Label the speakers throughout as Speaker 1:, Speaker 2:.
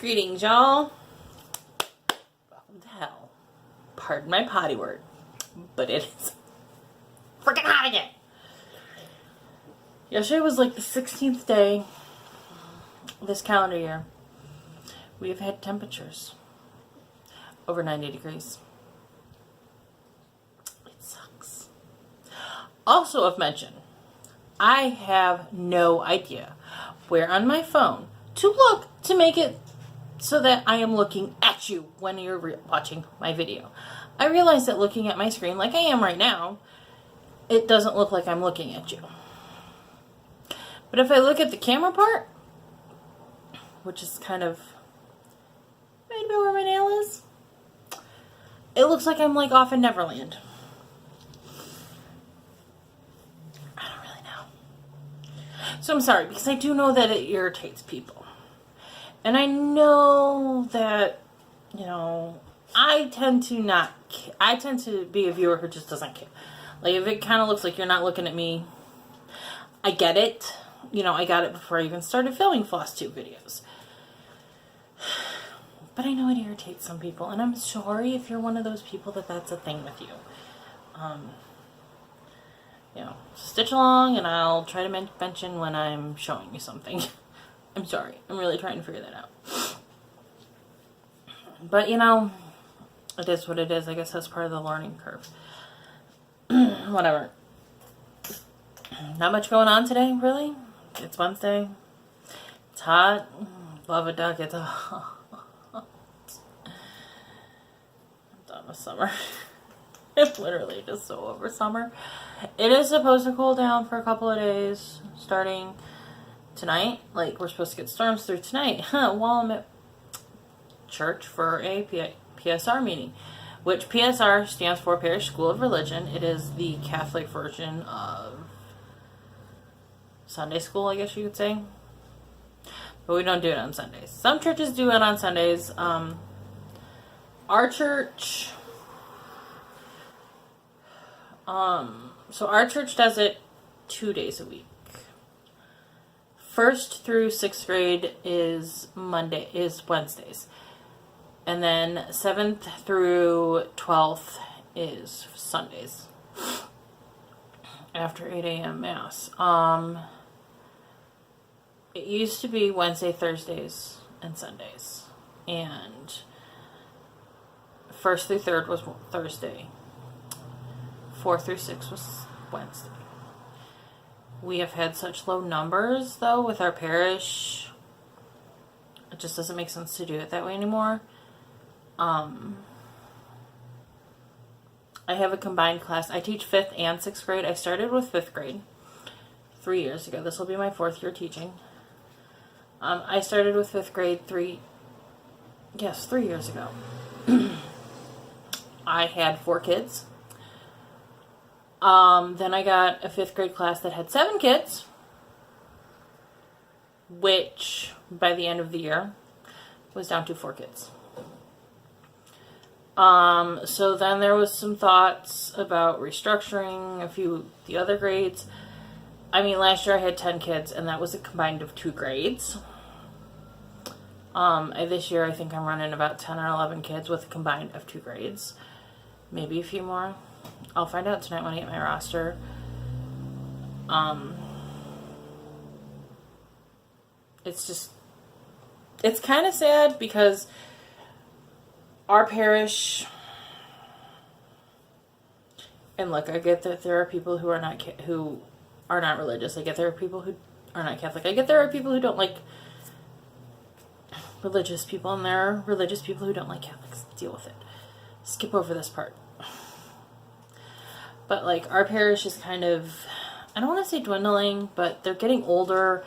Speaker 1: Greetings, y'all. Welcome to hell. Pardon my potty word, but it is freaking hot again. Yesterday was like the 16th day this calendar year. We have had temperatures over 90 degrees. It sucks. Also of mention, I have no idea where on my phone to look to make it so that I am looking at you when you're watching my video. I realize that looking at my screen like I am right now, it doesn't look like I'm looking at you. But if I look at the camera part, which is kind of right about where my nail is, it looks like I'm like off in Neverland. I don't really know. So I'm sorry, because I do know that it irritates people. And I know that, you know, I tend to be a viewer who just doesn't care. Like, if it kind of looks like you're not looking at me, I get it. You know, I got it before I even started filming FlossTube videos. But I know it irritates some people, and I'm sorry if you're one of those people that's a thing with you. You know, stitch along, and I'll try to mention when I'm showing you something. I'm sorry. I'm really trying to figure that out. But, you know, it is what it is. I guess that's part of the learning curve. Whatever. Not much going on today, really. It's Wednesday. It's hot. Love a duck. It's hot. I'm done with summer. It's literally just so over summer. It is supposed to cool down for a couple of days, starting tonight. Like, we're supposed to get storms through tonight while I'm at church for a PSR meeting, which PSR stands for Parish School of Religion. It is the Catholic version of Sunday school, I guess you could say. But we don't do it on Sundays. Some churches do it on Sundays. Our church, so our church does it 2 days a week. 1st through 6th grade is Wednesdays. And then 7th through 12th is Sundays. After 8 a.m. Mass. It used to be Wednesday, Thursdays, and Sundays. And 1st through 3rd was Thursday. 4th through 6th was Wednesday. We have had such low numbers, though, with our parish. It just doesn't make sense to do it that way anymore. I have a combined class. I teach 5th and 6th grade. I started with 5th grade 3 years ago. This will be my 4th year teaching. I started with 5th grade 3 years ago. I had 4 kids. Then I got a 5th grade class that had 7 kids, which by the end of the year was down to 4 kids. So then there was some thoughts about restructuring a few of the other grades. I mean, last year I had 10 kids, and that was a combined of 2 grades. This year I think I'm running about 10 or 11 kids with a combined of 2 grades. Maybe a few more. I'll find out tonight when I get my roster. It's kind of sad because our parish, and look, I get that there are people who are not religious. I get there are people who are not Catholic. I get there are people who don't like religious people, and there are religious people who don't like Catholics. Deal with it. Skip over this part. But, like, our parish is kind of, I don't want to say dwindling, but they're getting older,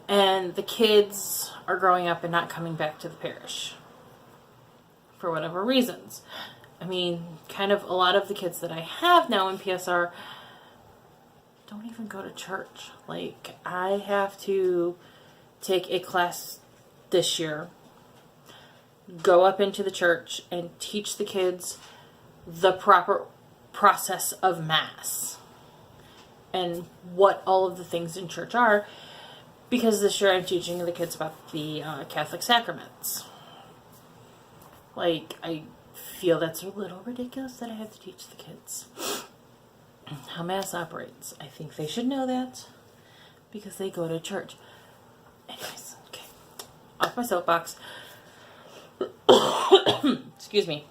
Speaker 1: and the kids are growing up and not coming back to the parish for whatever reasons. I mean, kind of a lot of the kids that I have now in PSR don't even go to church. Like, I have to take a class this year, go up into the church, and teach the kids the proper process of Mass and what all of the things in church are, because this year I'm teaching the kids about the Catholic sacraments. Like, I feel that's a little ridiculous that I have to teach the kids how Mass operates. I think they should know that because they go to church. Anyways, okay. Off my soapbox. Excuse me.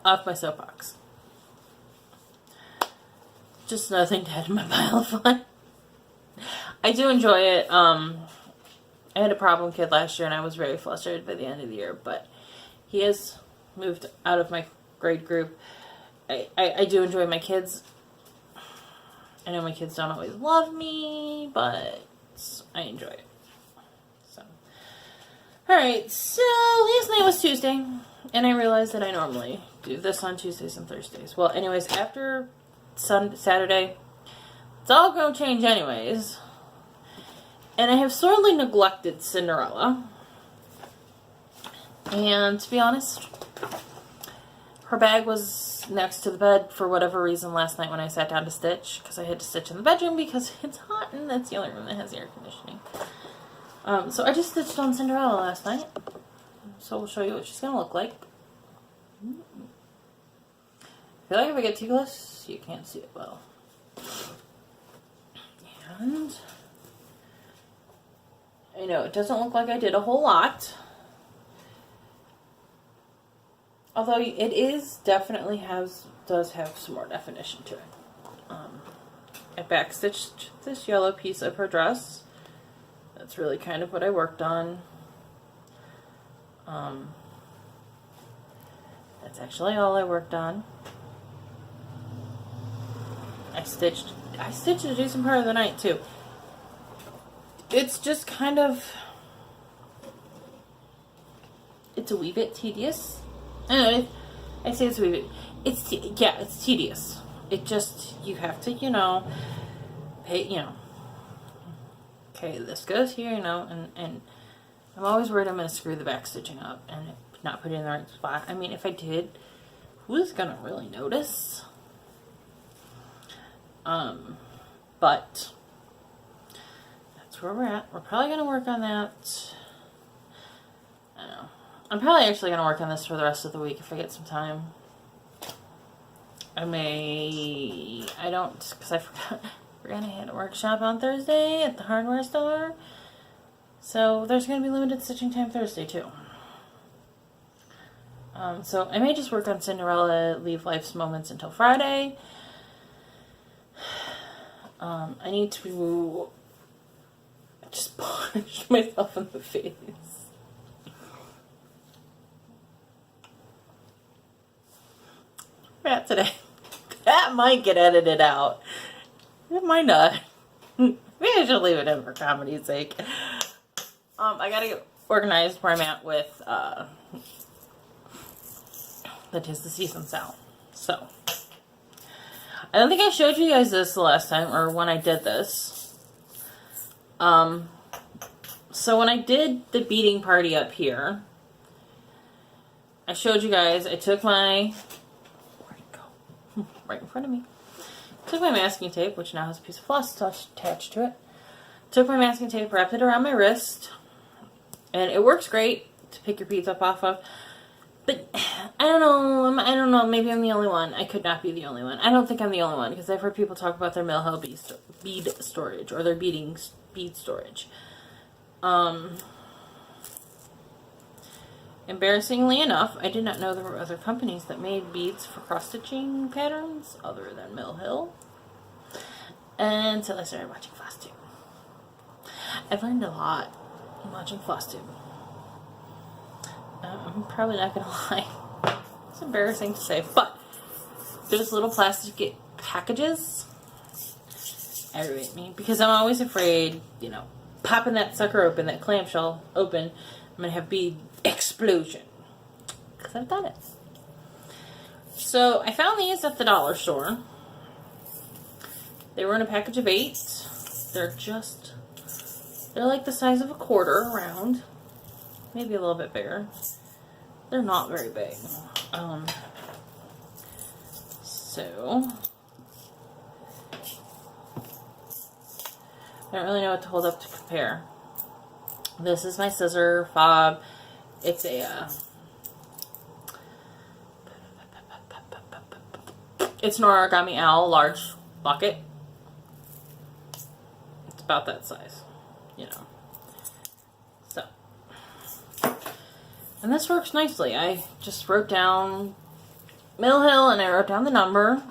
Speaker 1: Off my soapbox. Just another thing to add to my pile of fun. I do enjoy it. I had a problem kid last year and I was very frustrated by the end of the year, but he has moved out of my grade group. I do enjoy my kids. I know my kids don't always love me, but I enjoy it. So, alright, so last night was Tuesday, and I realized that I normally do this on Tuesdays and Thursdays. Well, anyways, after Saturday, it's all going to change anyways. And I have sorely neglected Cinderella. And to be honest, her bag was next to the bed for whatever reason last night when I sat down to stitch. Because I had to stitch in the bedroom because it's hot and that's the only room that has air conditioning. So I just stitched on Cinderella last night. So we'll show you what she's going to look like. I feel like if I get too close, you can't see it well. And I know it doesn't look like I did a whole lot. Although it is definitely does have some more definition to it. I backstitched this yellow piece of her dress. That's really kind of what I worked on. That's actually all I worked on. I stitched a decent part of the night too. It's just kind of, it's a wee bit tedious. I say it's a wee bit, it's tedious. It just, you have to, pay, okay, this goes here, and I'm always worried I'm going to screw the back stitching up and not put it in the right spot. I mean, if I did, who's going to really notice? But that's where we're at. We're probably going to work on that. I don't know. I'm probably actually going to work on this for the rest of the week if I get some time. Because I forgot I had a workshop on Thursday at the hardware store. So there's going to be limited stitching time Thursday too. So I may just work on Cinderella, leave Life's Moments until Friday. I need to just punch myself in the face. At today. That might get edited out. It might not. Maybe I should leave it in for comedy's sake. I gotta get organized where I'm at with the 'Tis the Season sale. So I don't think I showed you guys this the last time or when I did this. So when I did the beading party up here, I showed you guys, I took my, where'd it go? Right in front of me. Took my masking tape, which now has a piece of floss attached to it. Took my masking tape, wrapped it around my wrist, and it works great to pick your beads up off of. But I don't know, maybe I'm the only one. I could not be the only one. I don't think I'm the only one, because I've heard people talk about their Mill Hill bead storage, or their bead storage. Embarrassingly enough, I did not know there were other companies that made beads for cross-stitching patterns other than Mill Hill until I started watching FlossTube. I've learned a lot watching FlossTube. I'm probably not gonna lie. It's embarrassing to say, but there's little plastic packages aggravate me because I'm always afraid, popping that sucker open, that clamshell open, I'm gonna have bead explosion because I've done it. So I found these at the dollar store. They were in a package of 8. They're like the size of a quarter round. Maybe a little bit bigger. They're not very big. So I don't really know what to hold up to compare. This is my scissor fob. It's a it's an Origami Owl large bucket. It's about that size, you know. So, and this works nicely. I just wrote down Mill Hill and I wrote down the number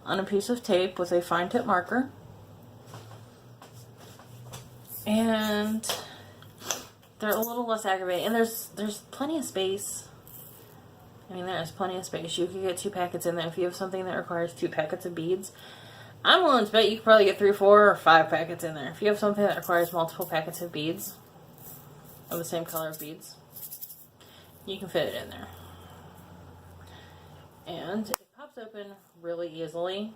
Speaker 1: on a piece of tape with a fine tip marker. And they're a little less aggravating. And there's plenty of space. I mean, there's plenty of space. You could get 2 packets in there. If you have something that requires 2 packets of beads, I'm willing to bet you could probably get 3, 4, or 5 packets in there. If you have something that requires multiple packets of beads, of the same color of beads, you can fit it in there. And it pops open really easily,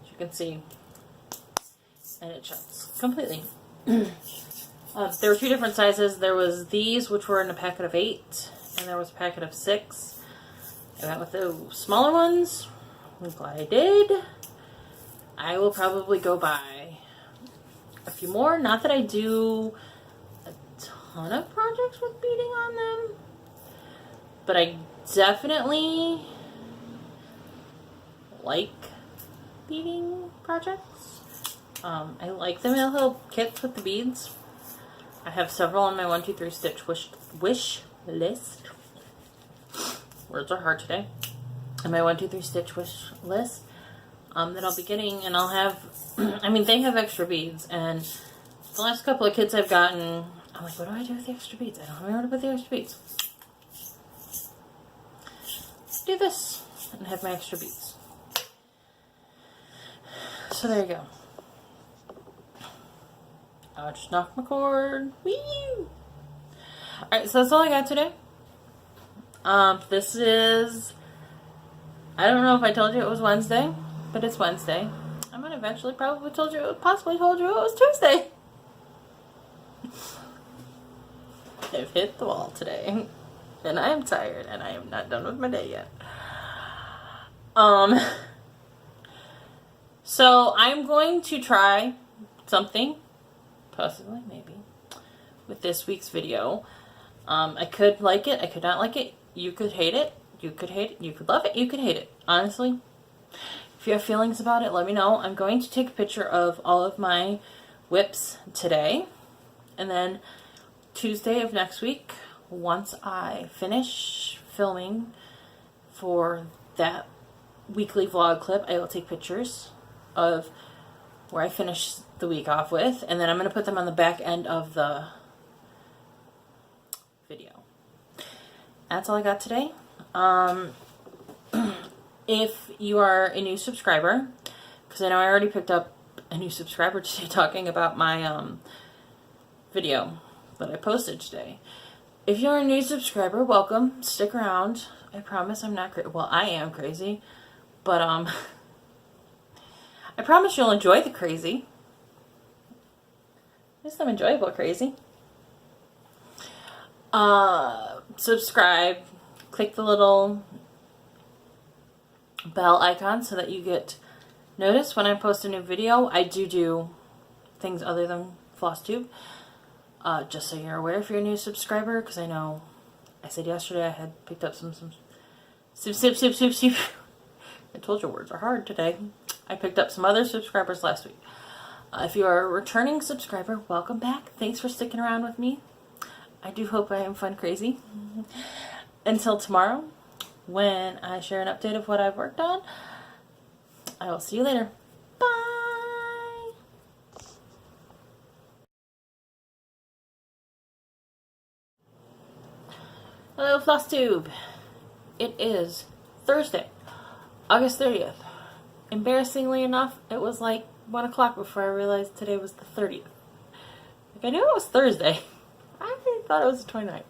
Speaker 1: as you can see, and it shuts completely. There were 2 different sizes. There was these, which were in a packet of 8, and there was a packet of 6. I went with the smaller ones. I'm glad I did. I will probably go buy a few more. Not that I do a ton of projects with beading on them, but I definitely like beading projects. I like the Mill Hill kits with the beads. I have several on my 1, 2, 3 stitch wish list. Words are hard today. On my 1, 2, 3 stitch wish list that I'll be getting, and I'll have. I mean, they have extra beads, and the last couple of kits I've gotten, I'm like, what do I do with the extra beads? I don't know where to put the extra beads. Do this and have my extra beads. So there you go. I just knocked my cord. Whee! Alright, so that's all I got today. This is, I don't know if I told you it was Wednesday, but it's Wednesday. I'm gonna eventually probably possibly told you it was Tuesday. I've hit the wall today, and I am tired, and I am not done with my day yet. So I'm going to try something, possibly, maybe, with this week's video. I could like it, I could not like it. You could hate it, you could hate it, you could love it, you could hate it. Honestly, if you have feelings about it, let me know. I'm going to take a picture of all of my whips today, and then Tuesday of next week, once I finish filming for that weekly vlog clip, I will take pictures of where I finish the week off with, and then I'm going to put them on the back end of the video. That's all I got today. If you are a new subscriber, because I know I already picked up a new subscriber today talking about my video that I posted today. If you're a new subscriber, welcome. Stick around. I promise I'm not crazy. Well, I am crazy, but I promise you'll enjoy the crazy. There's some enjoyable crazy. Subscribe. Click the little bell icon so that you get notice when I post a new video. I do things other than FlossTube. Just so you're aware if you're a new subscriber, because I know I said yesterday I had picked up some I told you words are hard today. I picked up some other subscribers last week. If you are a returning subscriber, welcome back. Thanks for sticking around with me. I do hope I am fun crazy. Until tomorrow, when I share an update of what I've worked on, I will see you later. Bye! Hello, FlossTube. It is Thursday, August 30th. Embarrassingly enough, it was like 1 o'clock before I realized today was the 30th. Like, I knew it was Thursday. I thought it was the 29th.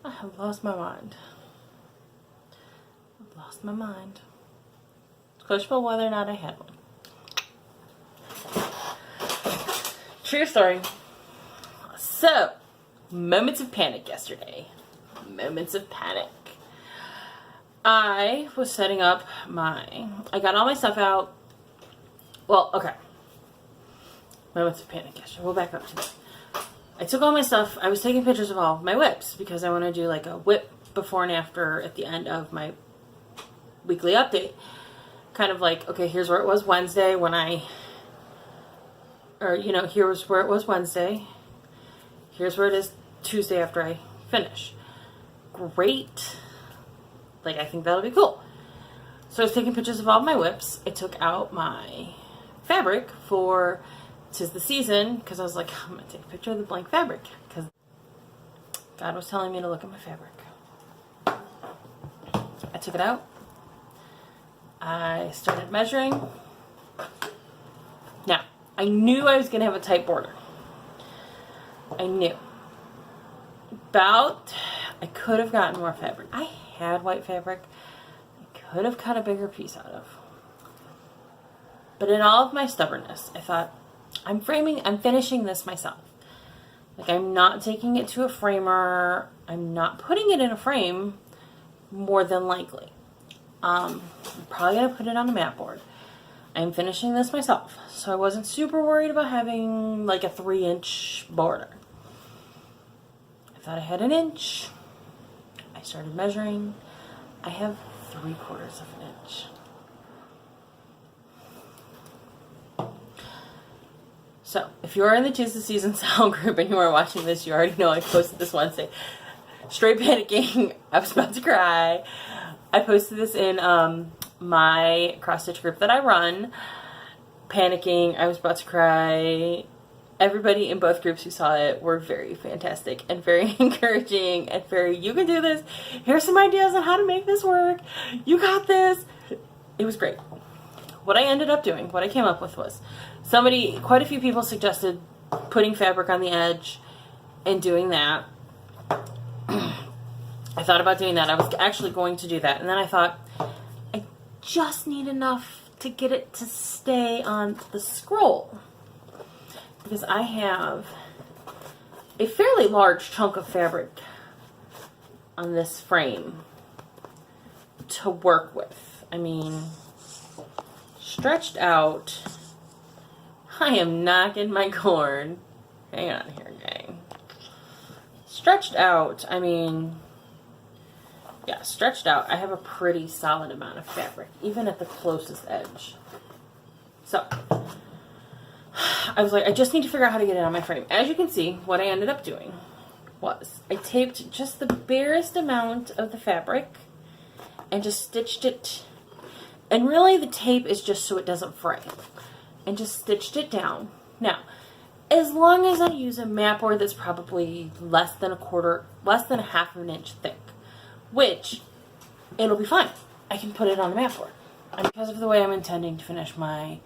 Speaker 1: I have lost my mind. I've lost my mind. It's questionable whether or not I had one. True story. So, moments of panic yesterday. Moments of panic. I was setting up I got all my stuff out. Well, okay. moments of panic yesterday. We'll back up to that. I took all my stuff. I was taking pictures of all my whips because I want to do like a whip before and after at the end of my weekly update. Kind of like, okay, here's where it was Wednesday when here's where it was Wednesday. Here's where it is Tuesday after I finish. Great. Like, I think that'll be cool. So I was taking pictures of all my whips. I took out my fabric for 'tis the season because I was like, I'm going to take a picture of the blank fabric because God was telling me to look at my fabric. I took it out. I started measuring. Now, I knew I was going to have a tight border. I knew. I could have gotten more fabric. I had white fabric. I could have cut a bigger piece out of. But in all of my stubbornness, I thought, I'm finishing this myself. Like, I'm not taking it to a framer. I'm not putting it in a frame, more than likely. I'm probably going to put it on a mat board. I'm finishing this myself. So I wasn't super worried about having like a 3-inch border. I thought I had an inch. I started measuring. I have 3/4 of an inch. So, if you are in the 'Tis the Season Style group and you are watching this, you already know I posted this Wednesday. Straight panicking. I was about to cry. I posted this in my cross-stitch group that I run. Panicking. I was about to cry. Everybody in both groups who saw it were very fantastic and very encouraging and very, you can do this. Here's some ideas on how to make this work. You got this. It was great. What I ended up doing, what I came up with was, quite a few people suggested putting fabric on the edge and doing that. I thought about doing that. I was actually going to do that. And then I thought, I just need enough to get it to stay on the scroll. Because I have a fairly large chunk of fabric on this frame to work with. I mean, stretched out, I am knocking my cord. Hang on here, gang. Stretched out, I mean, yeah, stretched out, I have a pretty solid amount of fabric, even at the closest edge. So, I was like, I just need to figure out how to get it on my frame. As you can see, what I ended up doing was I taped just the barest amount of the fabric and just stitched it. And really the tape is just so it doesn't fray. And just stitched it down. Now, as long as I use a mat board that's probably less than a 1/2 of an inch thick, which it'll be fine. I can put it on the mat board. And because of the way I'm intending to finish my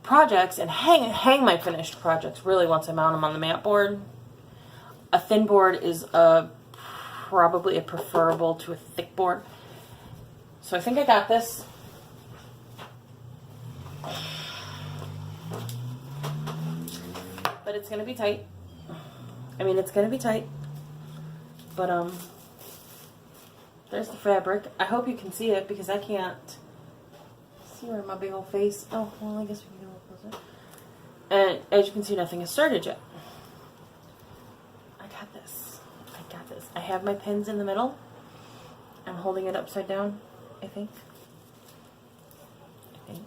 Speaker 1: projects and hang my finished projects really once I mount them on the mat board, a thin board is probably preferable to a thick board. So I think I got this. But it's going to be tight. I mean, it's going to be tight. But, there's the fabric. I hope you can see it because I can't see where my big old face. Oh, well, I guess we can get a little closer. And as you can see, nothing has started yet. I got this. I got this. I have my pins in the middle. I'm holding it upside down, I think. I think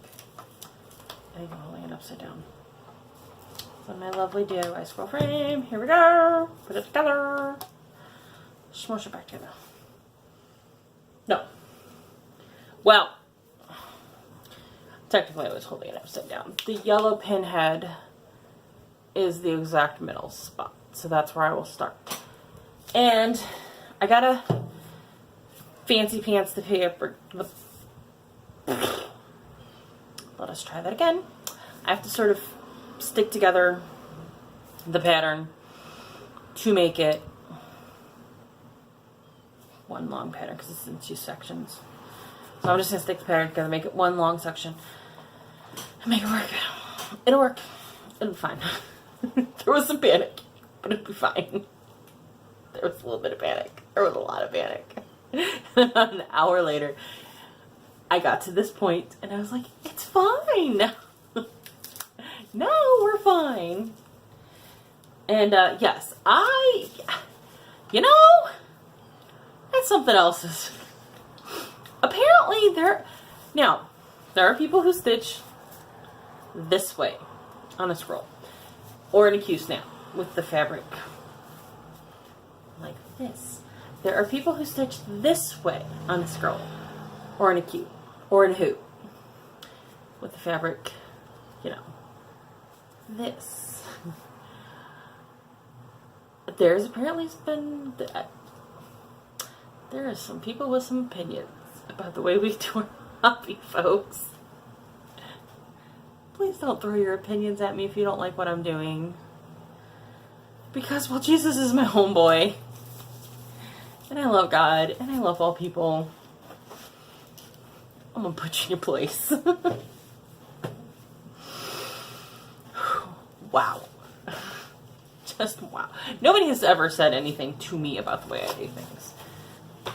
Speaker 1: I'm holding it upside down. So my lovely DIY scroll frame. Here we go. Put it together. Smush it back together. No. Well, technically I was holding it upside down. The yellow pin head is the exact middle spot. So that's where I will start. And I gotta fancy pants the paper. Let us try that again. I have to sort of stick together the pattern to make it one long pattern because it's in 2 sections. So I'm just going to stick the pattern together, make it one long section, and make it work. It'll work. It'll be fine. There was some panic, but it'll be fine. There was a little bit of panic. There was a lot of panic. An hour later, I got to this point, and I was like, it's fine. No, we're fine. And, yes, you know, that's something else. Apparently, there are people who stitch this way on a scroll. Or in a Q-snap with the fabric. Like this. There are people who stitch this way on a scroll. Or in a Q. Or in a hoop. With the fabric, you know, this. There's apparently been, there are some people with some opinions about the way we do our hobby, folks. Please don't throw your opinions at me if you don't like what I'm doing. Because, well, Jesus is my homeboy. And I love God. And I love all people. I'm gonna put you in your place. Wow. Just wow. Nobody has ever said anything to me about the way I do things.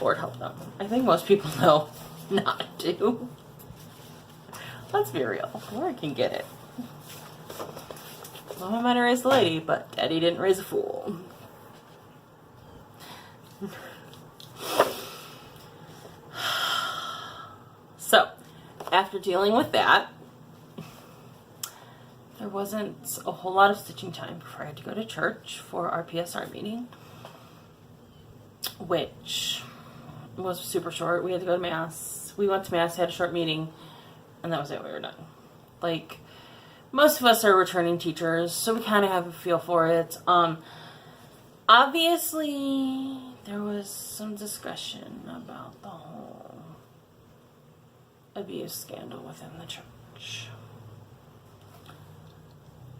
Speaker 1: Lord help them. I think most people know not to. Let's be real. Or I can get it. Mama might have raised a lady, but Daddy didn't raise a fool. So, after dealing with that, there wasn't a whole lot of stitching time before I had to go to church for our PSR meeting, which was super short. We had to go to Mass. We went to Mass, had a short meeting, and that was it. We were done. Like, most of us are returning teachers, so we kind of have a feel for it. Obviously, there was some discussion about the whole abuse scandal within the church.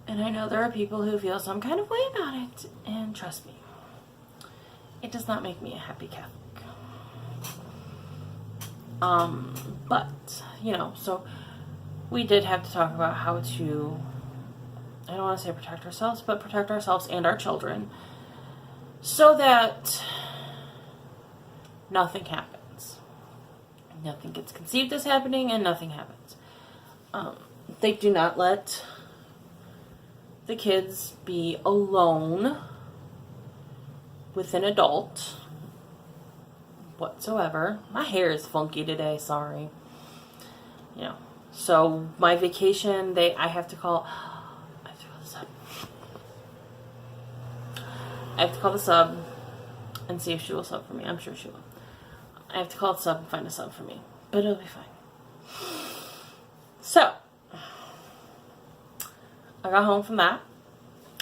Speaker 1: And I know there are people who feel some kind of way about it, and trust me, it does not make me a happy Catholic. But, you know, so we did have to talk about how to, I don't want to say protect ourselves, but protect ourselves and our children so that nothing happens. Nothing gets conceived as happening and nothing happens. They do not let the kids be alone with an adult whatsoever. My hair is funky today, sorry. You know, so my vacation, I have to call the sub. I have to call the sub and see if she will sub for me. I'm sure she will. I have to call the sub and find a sub for me, but it'll be fine. So, I got home from that.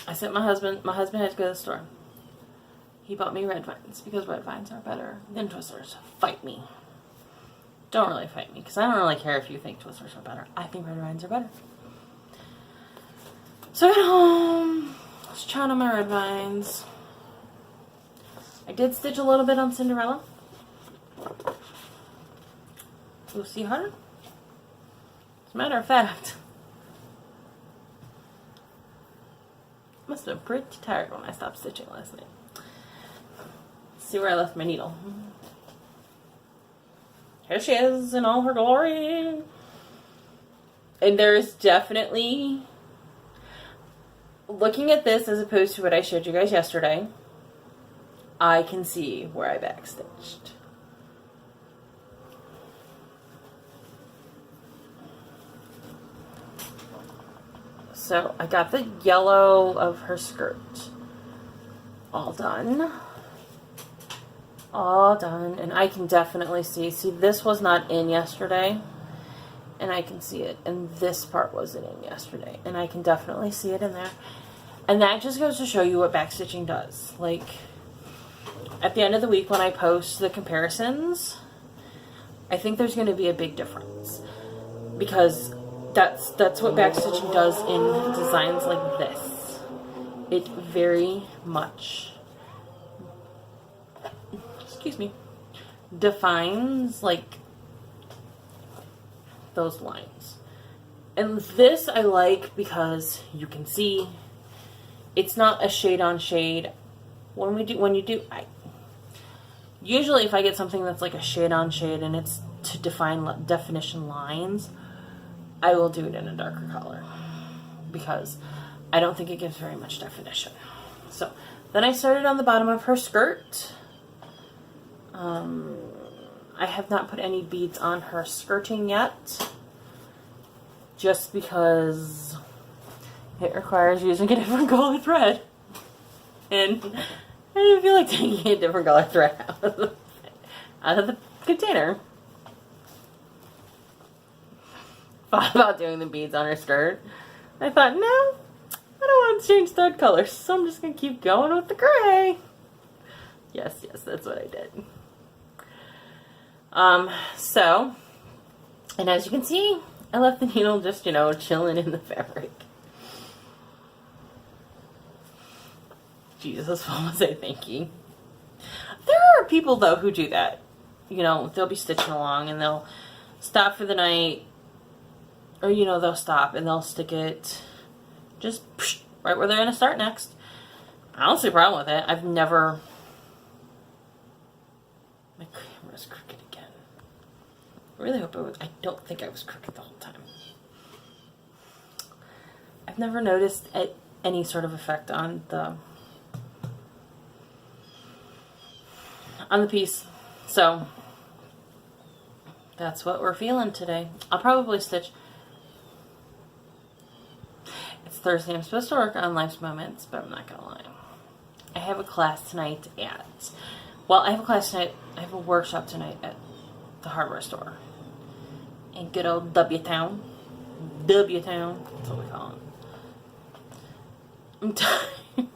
Speaker 1: I sent my husband had to go to the store. He bought me red vines because red vines are better than Twizzlers. Fight me. Don't really fight me because I don't really care if you think Twizzlers are better. I think red vines are better. So I got home. I was chowing on my red vines. I did stitch a little bit on Cinderella. Ooh, see harder? As a matter of fact, must have been pretty tired when I stopped stitching last night. See where I left my needle. Here she is in all her glory. And there's definitely, looking at this as opposed to what I showed you guys yesterday, I can see where I backstitched. So I got the yellow of her skirt all done. All done. And I can definitely see this was not in yesterday. And I can see it. And this part wasn't in yesterday. And I can definitely see it in there. And that just goes to show you what backstitching does. Like, at the end of the week when I post the comparisons, I think there's going to be a big difference. Because that's what backstitching does in designs like this. It very much, defines like those lines. And this I like because you can see it's not a shade on shade. Usually if I get something that's like a shade on shade and it's to define definition lines, I will do it in a darker color because I don't think it gives very much definition. So then I started on the bottom of her skirt. I have not put any beads on her skirting yet, just because it requires using a different color thread. And I didn't feel like taking a different color thread out of the container. Thought about doing the beads on her skirt. I thought, no, I don't want to change thread colors, so I'm just going to keep going with the gray. Yes, that's what I did. So, and as you can see, I left the needle just, chilling in the fabric. Jesus, what was I thinking? There are people, though, who do that. They'll be stitching along and they'll stop for the night. Or, they'll stop and they'll stick it just right where they're going to start next. I don't see a problem with it. I've never... My camera's crooked again. I really hope it was... I don't think I was crooked the whole time. I've never noticed any sort of effect on the piece. So, that's what we're feeling today. I'll probably stitch... It's Thursday. I'm supposed to work on Life's Moments, but I'm not going to lie. I have a class tonight at... Well, I have a class tonight. I have a workshop tonight at the hardware store in good old W-Town. W-Town. That's what we call it. I'm tired. It's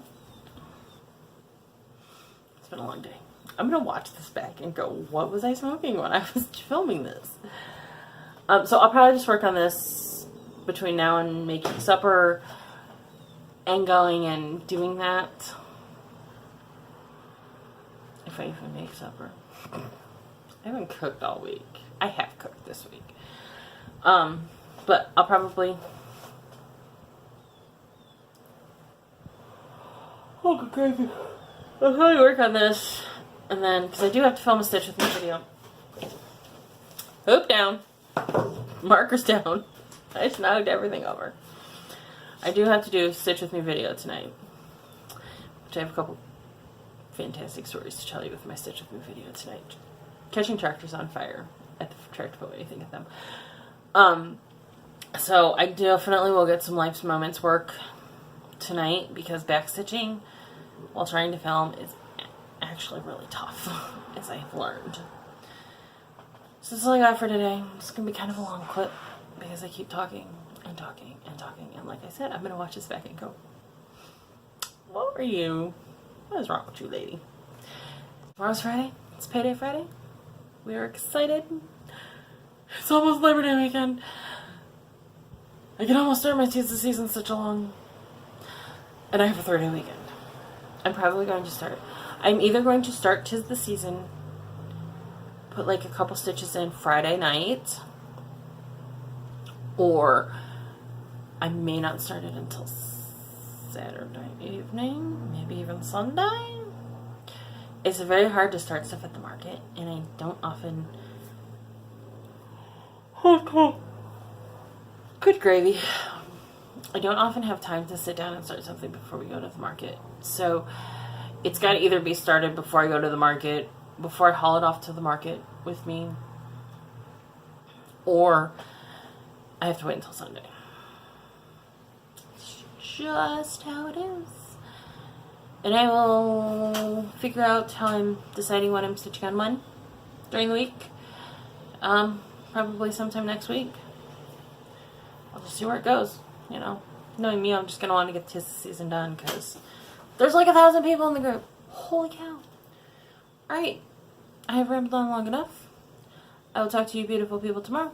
Speaker 1: been a long day. I'm going to watch this back and go, what was I smoking when I was filming this? So I'll probably just work on this between now and making supper and going and doing that. If I even make supper. I haven't cooked all week. I have cooked this week. But I'll probably... Oh, good crazy. I'll probably work on this. And then, because I do have to film a stitch with my video. Hoop down. Markers down. I just knocked everything over. I do have to do a stitch with me video tonight. Which I have a couple fantastic stories to tell you with my stitch with me video tonight. Catching tractors on fire at the tractor pull. What do you think of them? So I definitely will get some Life's Moments work tonight, because backstitching while trying to film is actually really tough, as I've learned. So that's all I got for today. It's gonna be kind of a long clip because I keep talking and talking and talking, and like I said, I'm gonna watch this back and go, what were you? What is wrong with you, lady? Tomorrow's Friday. It's Payday Friday. We are excited. It's almost Labor Day weekend. I can almost start my tis the season such a long... And I have a 3-day weekend. I'm probably going to start... I'm either going to start tis the season, put like a couple stitches in Friday night, or I may not start it until Saturday evening, maybe even Sunday. It's very hard to start stuff at the market, and I don't often... Okay. Good gravy. I don't often have time to sit down and start something before we go to the market. So it's got to either be started before I go to the market, before I haul it off to the market with me, or I have to wait until Sunday. It's just how it is. And I will figure out how I'm deciding when I'm stitching on when during the week. Probably sometime next week. I'll just see where it goes. You know, knowing me, I'm just going to want to get this season done because there's like 1,000 people in the group. Holy cow. Alright, I have rambled on long enough. I will talk to you beautiful people tomorrow.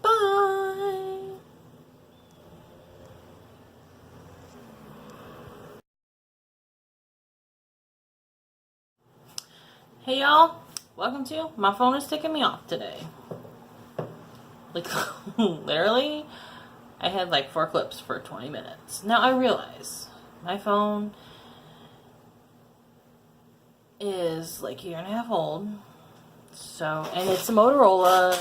Speaker 1: Bye! Hey y'all, welcome to My Phone is Ticking Me Off today. Like, literally, I had like 4 clips for 20 minutes. Now I realize my phone is like a 1.5 years old. So, and it's a Motorola.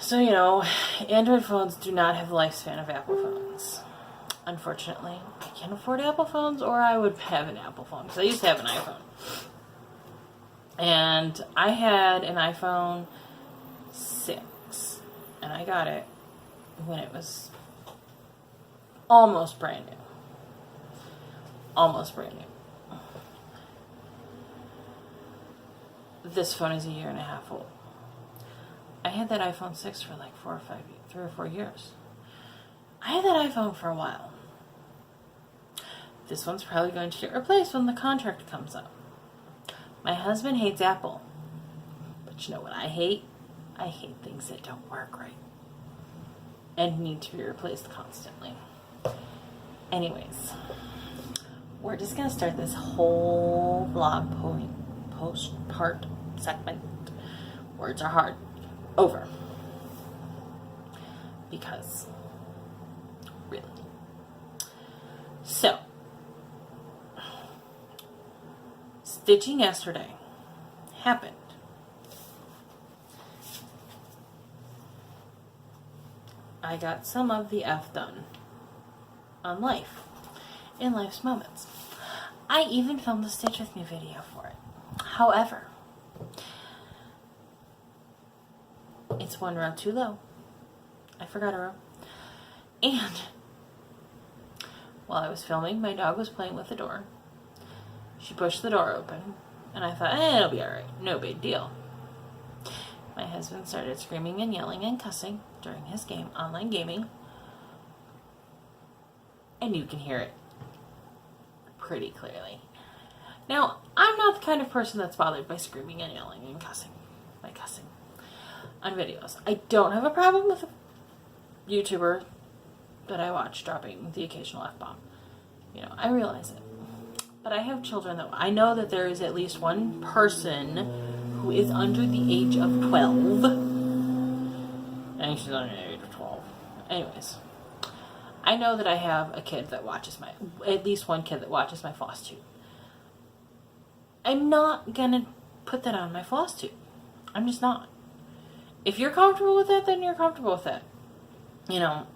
Speaker 1: So, you know, Android phones do not have the lifespan of Apple phones. unfortunately, I can't afford Apple phones, or I would have an Apple phone, because I used to have an iPhone. And I had an iPhone 6, and I got it when it was almost brand new. Almost brand new. This phone is a year and a half old. I had that iPhone 6 for like 3 or 4 years. I had that iPhone for a while. This one's probably going to get replaced when the contract comes up. My husband hates Apple. But you know what I hate? I hate things that don't work right and need to be replaced constantly. Anyways, we're just going to start this whole blog post part segment. Words are hard. Over. Because, really. So, stitching yesterday happened. I got some of the F done on life, in life's moments. I even filmed a Stitch With Me video for it. However, it's one row too low. I forgot a row. And while I was filming, my dog was playing with the door. She pushed the door open, and I thought, it'll be alright. No big deal. My husband started screaming and yelling and cussing during his game, online gaming. And you can hear it pretty clearly. Now, I'm not the kind of person that's bothered by screaming and yelling and cussing. By cussing on videos. I don't have a problem with a YouTuber that I watch dropping the occasional F-bomb. You know, I realize it. But I have children that I know that there is at least one person who is under the age of 12. I think she's under the age of 12. Anyways, I know that I have a kid that watches at least one kid that watches my FlossTube. I'm not gonna put that on my FlossTube. I'm just not. If you're comfortable with that, then you're comfortable with that. You know,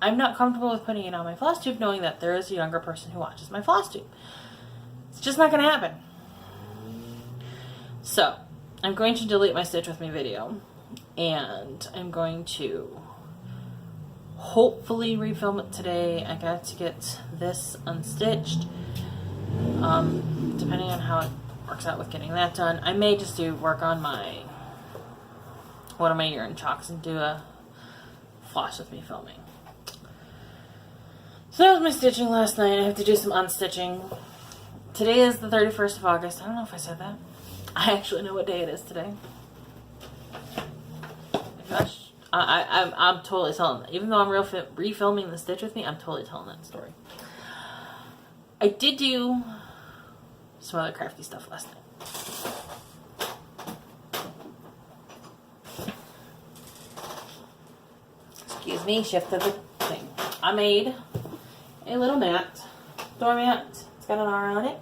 Speaker 1: I'm not comfortable with putting it on my FlossTube knowing that there is a younger person who watches my FlossTube. It's just not going to happen. So, I'm going to delete my Stitch With Me video. And I'm going to hopefully refilm it today. I got to get this unstitched. Depending on how it works out with getting that done. I may just work on one of my urine chalks and do a Floss With Me filming. So that was my stitching last night. I have to do some unstitching. Today is the 31st of August. I don't know if I said that. I actually know what day it is today. Gosh, I'm totally telling that. Even though I'm refilming the Stitch With Me, I'm totally telling that story. I did do some other crafty stuff last night. Excuse me, shifted the thing. I made a little mat, doormat. It's got an R on it.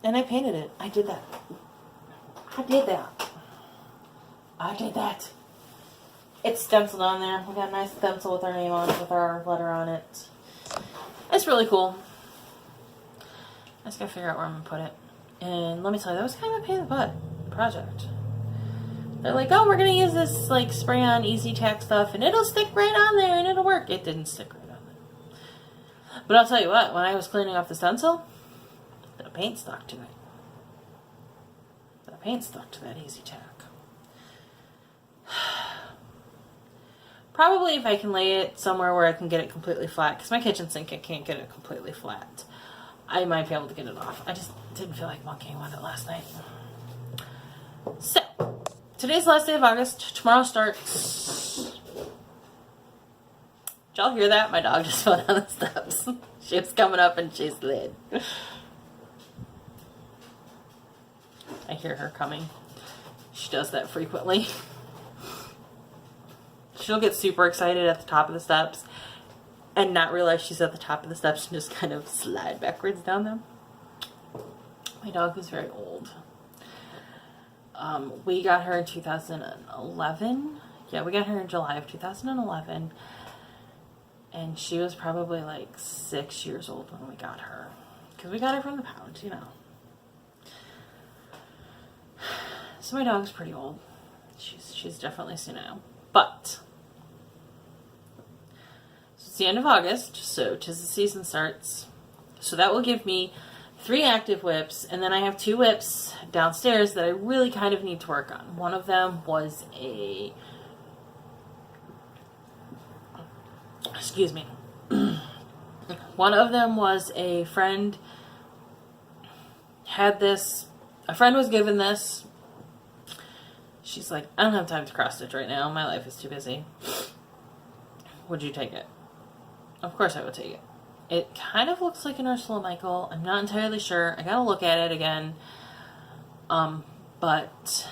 Speaker 1: And I painted it. I did that. It's stenciled on there. We got a nice stencil with our name on it, with our letter on it. It's really cool. I just gotta figure out where I'm gonna put it. And let me tell you, that was kind of a pain in the butt project. They're like, oh, we're gonna use this like spray on easy tack stuff and it'll stick right on there and it'll work. It didn't stick right on there. But I'll tell you what, when I was cleaning off the stencil, the paint stuck to it. The paint stuck to that easy tack. Probably if I can lay it somewhere where I can get it completely flat, because my kitchen sink, I can't get it completely flat. I might be able to get it off. I just didn't feel like monkeying with it last night. So, today's the last day of August. Tomorrow starts... Did y'all hear that? My dog just fell down the steps. She was coming up and she slid. I hear her coming. She does that frequently. She'll get super excited at the top of the steps and not realize she's at the top of the steps and just kind of slide backwards down them. My dog is very old. We got her in 2011. Yeah, we got her in July of 2011. And she was probably like 6 years old when we got her. Because we got her from the pound, you know. So my dog's pretty old. She's definitely senile. But it's the end of August, so 'tis the season starts. So that will give me 3 active whips, and then I have 2 whips downstairs that I really kind of need to work on. One of them was a... Excuse me. One of them was a friend had this... A friend was given this. She's like, I don't have time to cross stitch right now. My life is too busy. Would you take it? Of course I would take it. It kind of looks like an Ursula Michael. I'm not entirely sure. I gotta look at it again. But...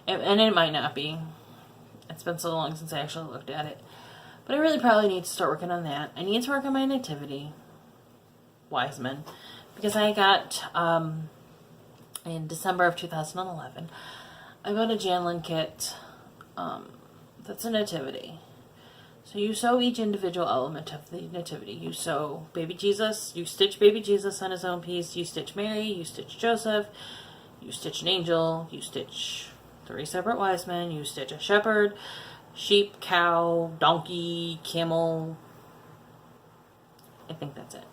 Speaker 1: And it might not be. It's been so long since I actually looked at it. But I really probably need to start working on that. I need to work on my nativity. Wiseman. Because I got... in December of 2011, I got a Janlin kit that's a nativity. So you sew each individual element of the nativity. You sew baby Jesus, you stitch baby Jesus on his own piece, you stitch Mary, you stitch Joseph, you stitch an angel, you stitch 3 separate wise men, you stitch a shepherd, sheep, cow, donkey, camel. I think that's it.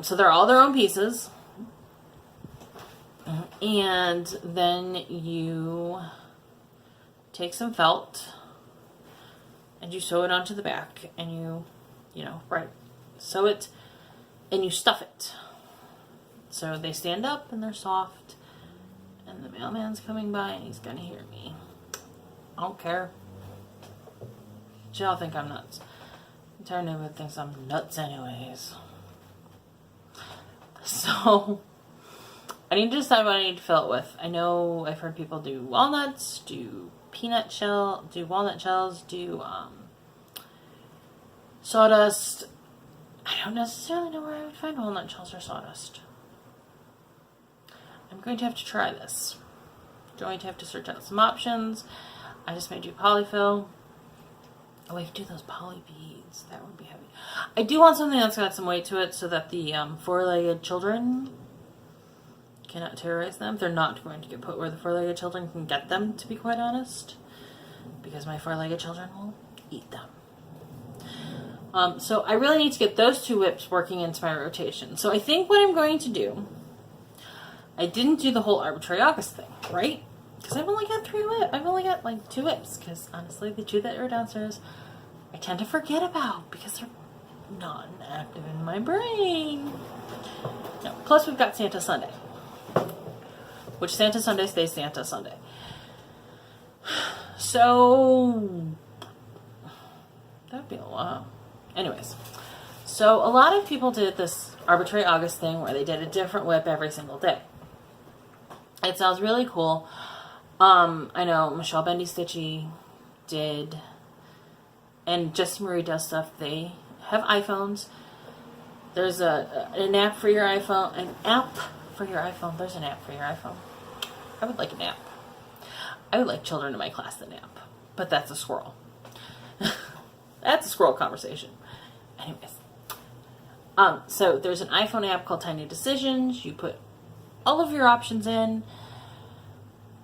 Speaker 1: So they're all their own pieces. And then you take some felt and you sew it onto the back and you know, right, sew it and you stuff it. So they stand up and they're soft and the mailman's coming by and he's gonna hear me. I don't care. Y'all think I'm nuts. The entire neighborhood thinks I'm nuts anyways. So... I need to decide what I need to fill it with. I know I've heard people do walnuts, do walnut shells, do sawdust. I don't necessarily know where I would find walnut shells or sawdust. I'm going to have to try this. I'm going to have to search out some options. I just may do polyfill. Oh, I could do those poly beads. That would be heavy. I do want something that's got some weight to it so that the 4-legged children cannot terrorize them. They're not going to get put where the 4-legged children can get them, to be quite honest, because my 4-legged children will eat them. So I really need to get those 2 whips working into my rotation. So I think what I'm going to do, I didn't do the whole arbitrary August thing, right? Because I've only got 3 whips. I've only got like 2 whips, because honestly the 2 that are downstairs I tend to forget about because they're not active in my brain. No, plus we've got Santa Sunday. Which Santa Sunday stays Santa Sunday. So, that would be a lot. Anyways, so a lot of people did this arbitrary August thing where they did a different whip every single day. It sounds really cool. I know Michelle Bendy Stitchy did, and Jessie Marie does stuff. They have iPhones. There's an app for your iPhone. An app for your iPhone. There's an app for your iPhone. I would like a nap. I would like children in my class to nap. But that's a squirrel. That's a squirrel conversation. Anyways. So there's an iPhone app called Tiny Decisions. You put all of your options in.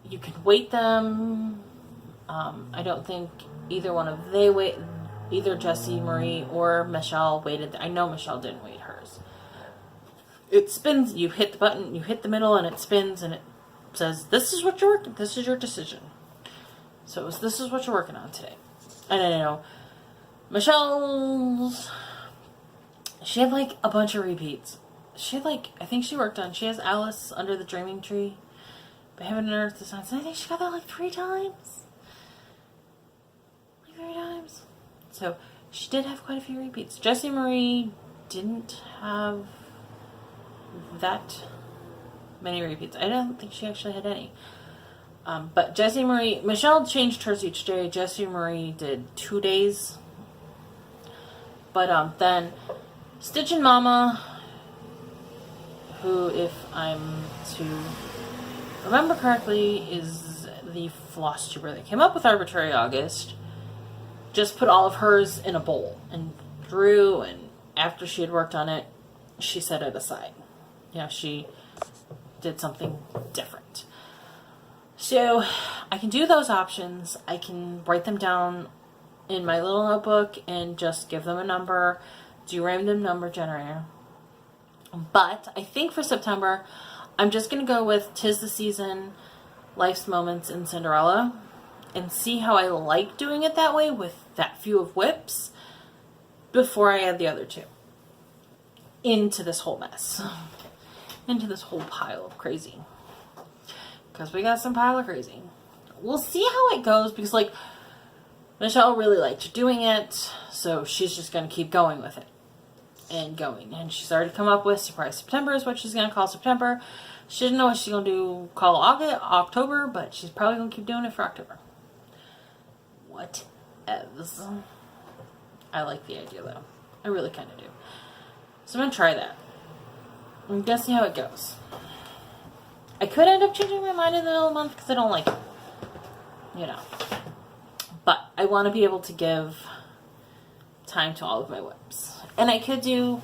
Speaker 1: You can weight them. I don't think either one of either Jessie Marie or Michelle weighted. I know Michelle didn't weight hers. It spins. You hit the button. You hit the middle, and it spins, and it says, "This is what you're working. This is your decision." So it was, "This is what you're working on today." And I know Michelle's. She had like a bunch of repeats. She had like, I think she has Alice Under the Dreaming Tree by Heaven and Earth Designs. And I think she got that like 3 times. Like 3 times. So she did have quite a few repeats. Jessie Marie didn't have that many repeats. I don't think she actually had any. But Jessie Marie, Michelle changed hers each day. Jessie Marie did 2 days. But then Stitchin' Mama, who, if I'm to remember correctly, is the FlossTuber that came up with Arbitrary August. just put all of hers in a bowl and drew, and after she had worked on it, she set it aside. You know, she did something different. So I can do those options. I can write them down in my little notebook and just give them a number, do random number generator. But I think for September, I'm just going to go with 'Tis the Season, Life's Moments, and Cinderella, and see how I like doing it that way with that few of whips before I add the other two into this whole mess, into this whole pile of crazy. Because we got some pile of crazy. We'll see how it goes, because like Michelle really liked doing it, so she's just going to keep going with it and going. And she's already come up with Surprise September is what she's going to call September. She didn't know what she's going to call October, but she's probably going to keep doing it for October. What else? I like the idea though. I really kind of do. So I'm going to try that. I'm going to see how it goes. I could end up changing my mind in the middle of the month because I don't like it. You know. But I want to be able to give time to all of my whips. And I could do,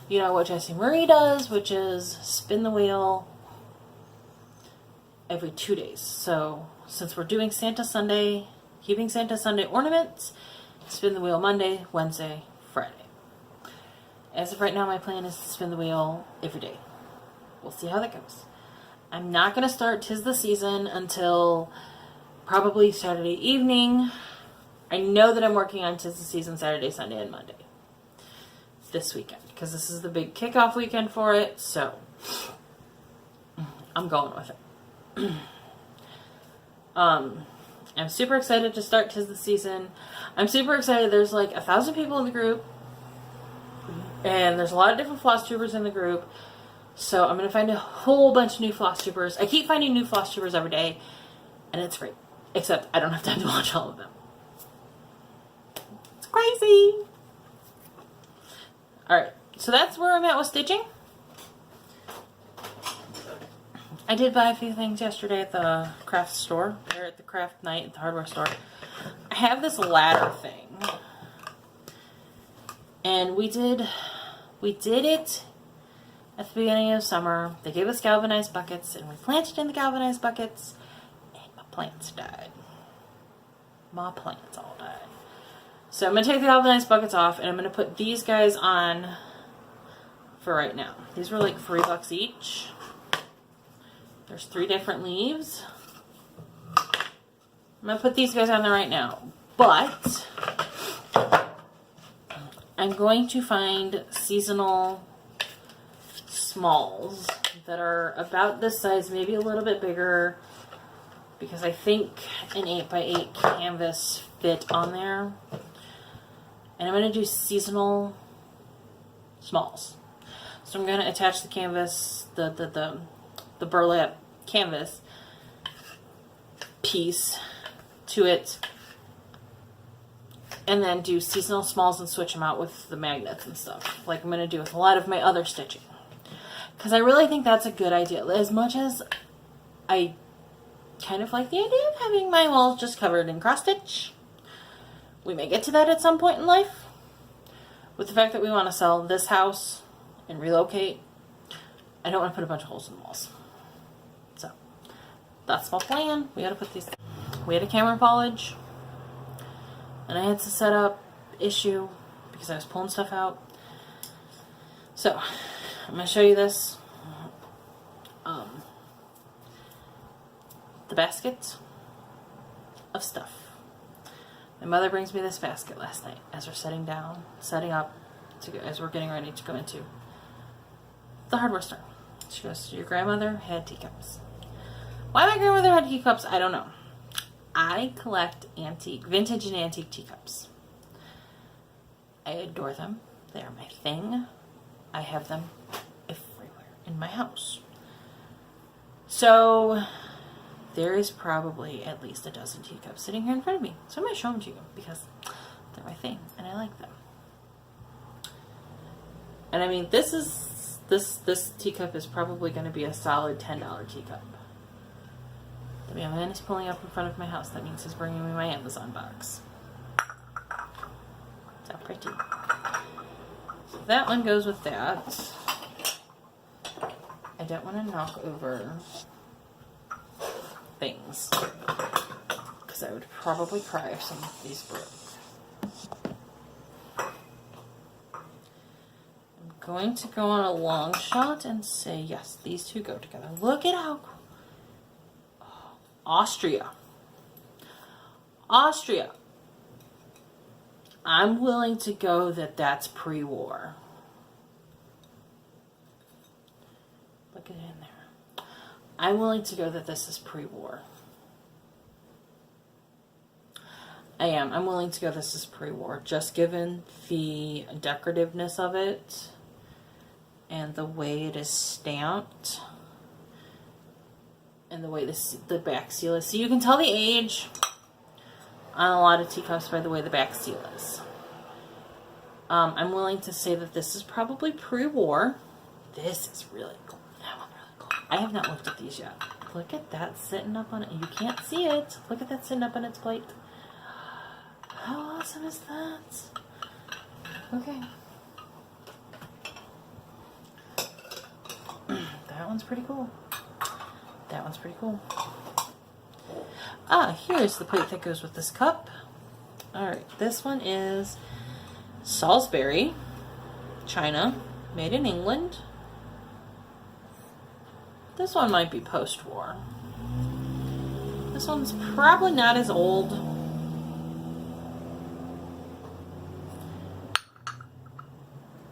Speaker 1: you know, what Jessie Marie does, which is spin the wheel every 2 days. So since we're doing Santa Sunday, keeping Santa Sunday ornaments, spin the wheel Monday, Wednesday, Friday. As of right now, my plan is to spin the wheel every day. We'll see how that goes. I'm not going to start 'Tis the Season until probably Saturday evening. I know that I'm working on 'Tis the Season Saturday, Sunday, and Monday this weekend, because this is the big kickoff weekend for it, so I'm going with it. I'm super excited to start 'Tis the Season. I'm super excited. There's like 1,000 people in the group, and there's a lot of different FlossTubers in the group. So I'm going to find a whole bunch of new FlossTubers. I keep finding new FlossTubers every day, and it's great. Except I don't have time to watch all of them. It's crazy. Alright, so that's where I'm at with stitching. I did buy a few things yesterday at the craft store, or at the craft night at the hardware store. I have this ladder thing. And we did it at the beginning of summer. They gave us galvanized buckets, and we planted in the galvanized buckets, and my plants died. My plants all died. So I'm going to take the galvanized buckets off, and I'm going to put these guys on for right now. These were like $3 each. There's 3 different leaves. I'm going to put these guys on there right now. But I'm going to find seasonal smalls that are about this size, maybe a little bit bigger, because I think an 8x8 canvas fit on there. And I'm going to do seasonal smalls. So I'm going to attach the canvas, the burlap canvas piece to it, and then do seasonal smalls and switch them out with the magnets and stuff, like I'm going to do with a lot of my other stitching. Because I really think that's a good idea. As much as I kind of like the idea of having my walls just covered in cross stitch, we may get to that at some point in life. With the fact that we want to sell this house and relocate, I don't want to put a bunch of holes in the walls. So that's my plan. We got to put these. We had a camera foliage, and I had to set up issue because I was pulling stuff out. So I'm going to show you this. The basket of stuff. My mother brings me this basket last night as we're setting up, as we're getting ready to go into the hardware store. She goes, your grandmother had teacups. Why my grandmother had teacups, I don't know. I collect vintage and antique teacups. I adore them. They are my thing. I have them everywhere in my house. So there is probably at least a dozen teacups sitting here in front of me. So I'm going to show them to you because they're my thing and I like them. And I mean, this teacup is probably going to be a solid $10 teacup. The man is pulling up in front of my house. That means he's bringing me my Amazon box. So pretty. So that one goes with that. I don't want to knock over things, because I would probably cry if some of these broke. I'm going to go on a long shot and say, yes, these two go together. Look at how... Oh, Austria. Austria. I'm willing to go that that's pre-war. Look at it in there. I'm willing to go that this is pre-war. I am. I'm willing to go this is pre-war, just given the decorativeness of it and the way it is stamped and the way the back seal is. So you can tell the age on a lot of teacups by the way the back seal is. I'm willing to say that this is probably pre-war. This is really cool. That one's really cool. I have not looked at these yet. Look at that sitting up on it. You can't see it. Look at that sitting up on its plate. How awesome is that? Okay. That one's pretty cool. That one's pretty cool. Ah, here's the plate that goes with this cup. Alright, this one is Salisbury, China, made in England. This one might be post-war. This one's probably not as old.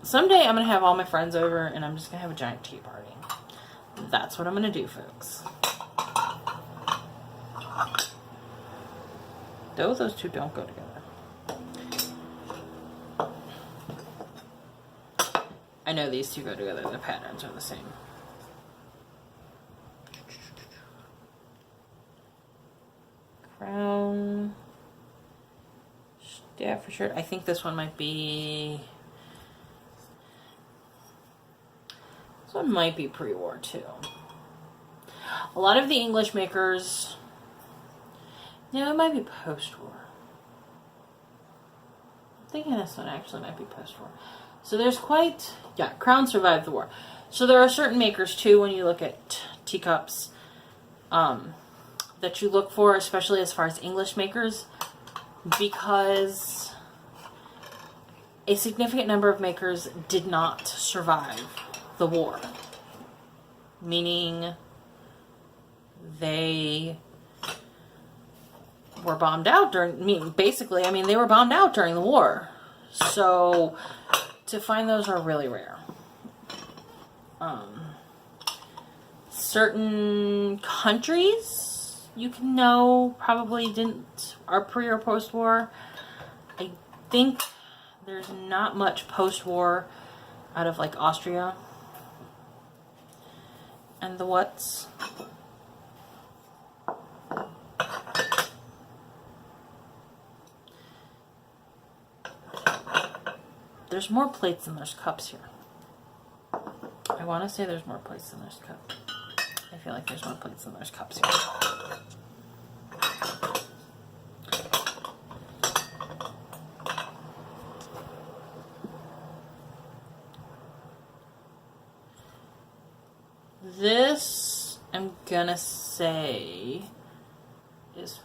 Speaker 1: Someday I'm going to have all my friends over and I'm just going to have a giant tea party. That's what I'm going to do, folks. Though those two don't go together. I know these two go together. The patterns are the same. Crown. Yeah, for sure. I think this one might be... This one might be pre-war too. A lot of the English makers... No, it might be post-war. I'm thinking this one actually might be post-war. So there's quite... Yeah, Crown survived the war. So there are certain makers too when you look at teacups that you look for, especially as far as English makers, because a significant number of makers did not survive the war. Meaning they were bombed out during, they were bombed out during the war. So to find those are really rare. Certain countries you can know probably are pre or post-war. I think there's not much post-war out of like Austria and the what's. There's more plates than there's cups here. I want to say there's more plates than there's cups. I feel like there's more plates than there's cups here. This, I'm gonna say, is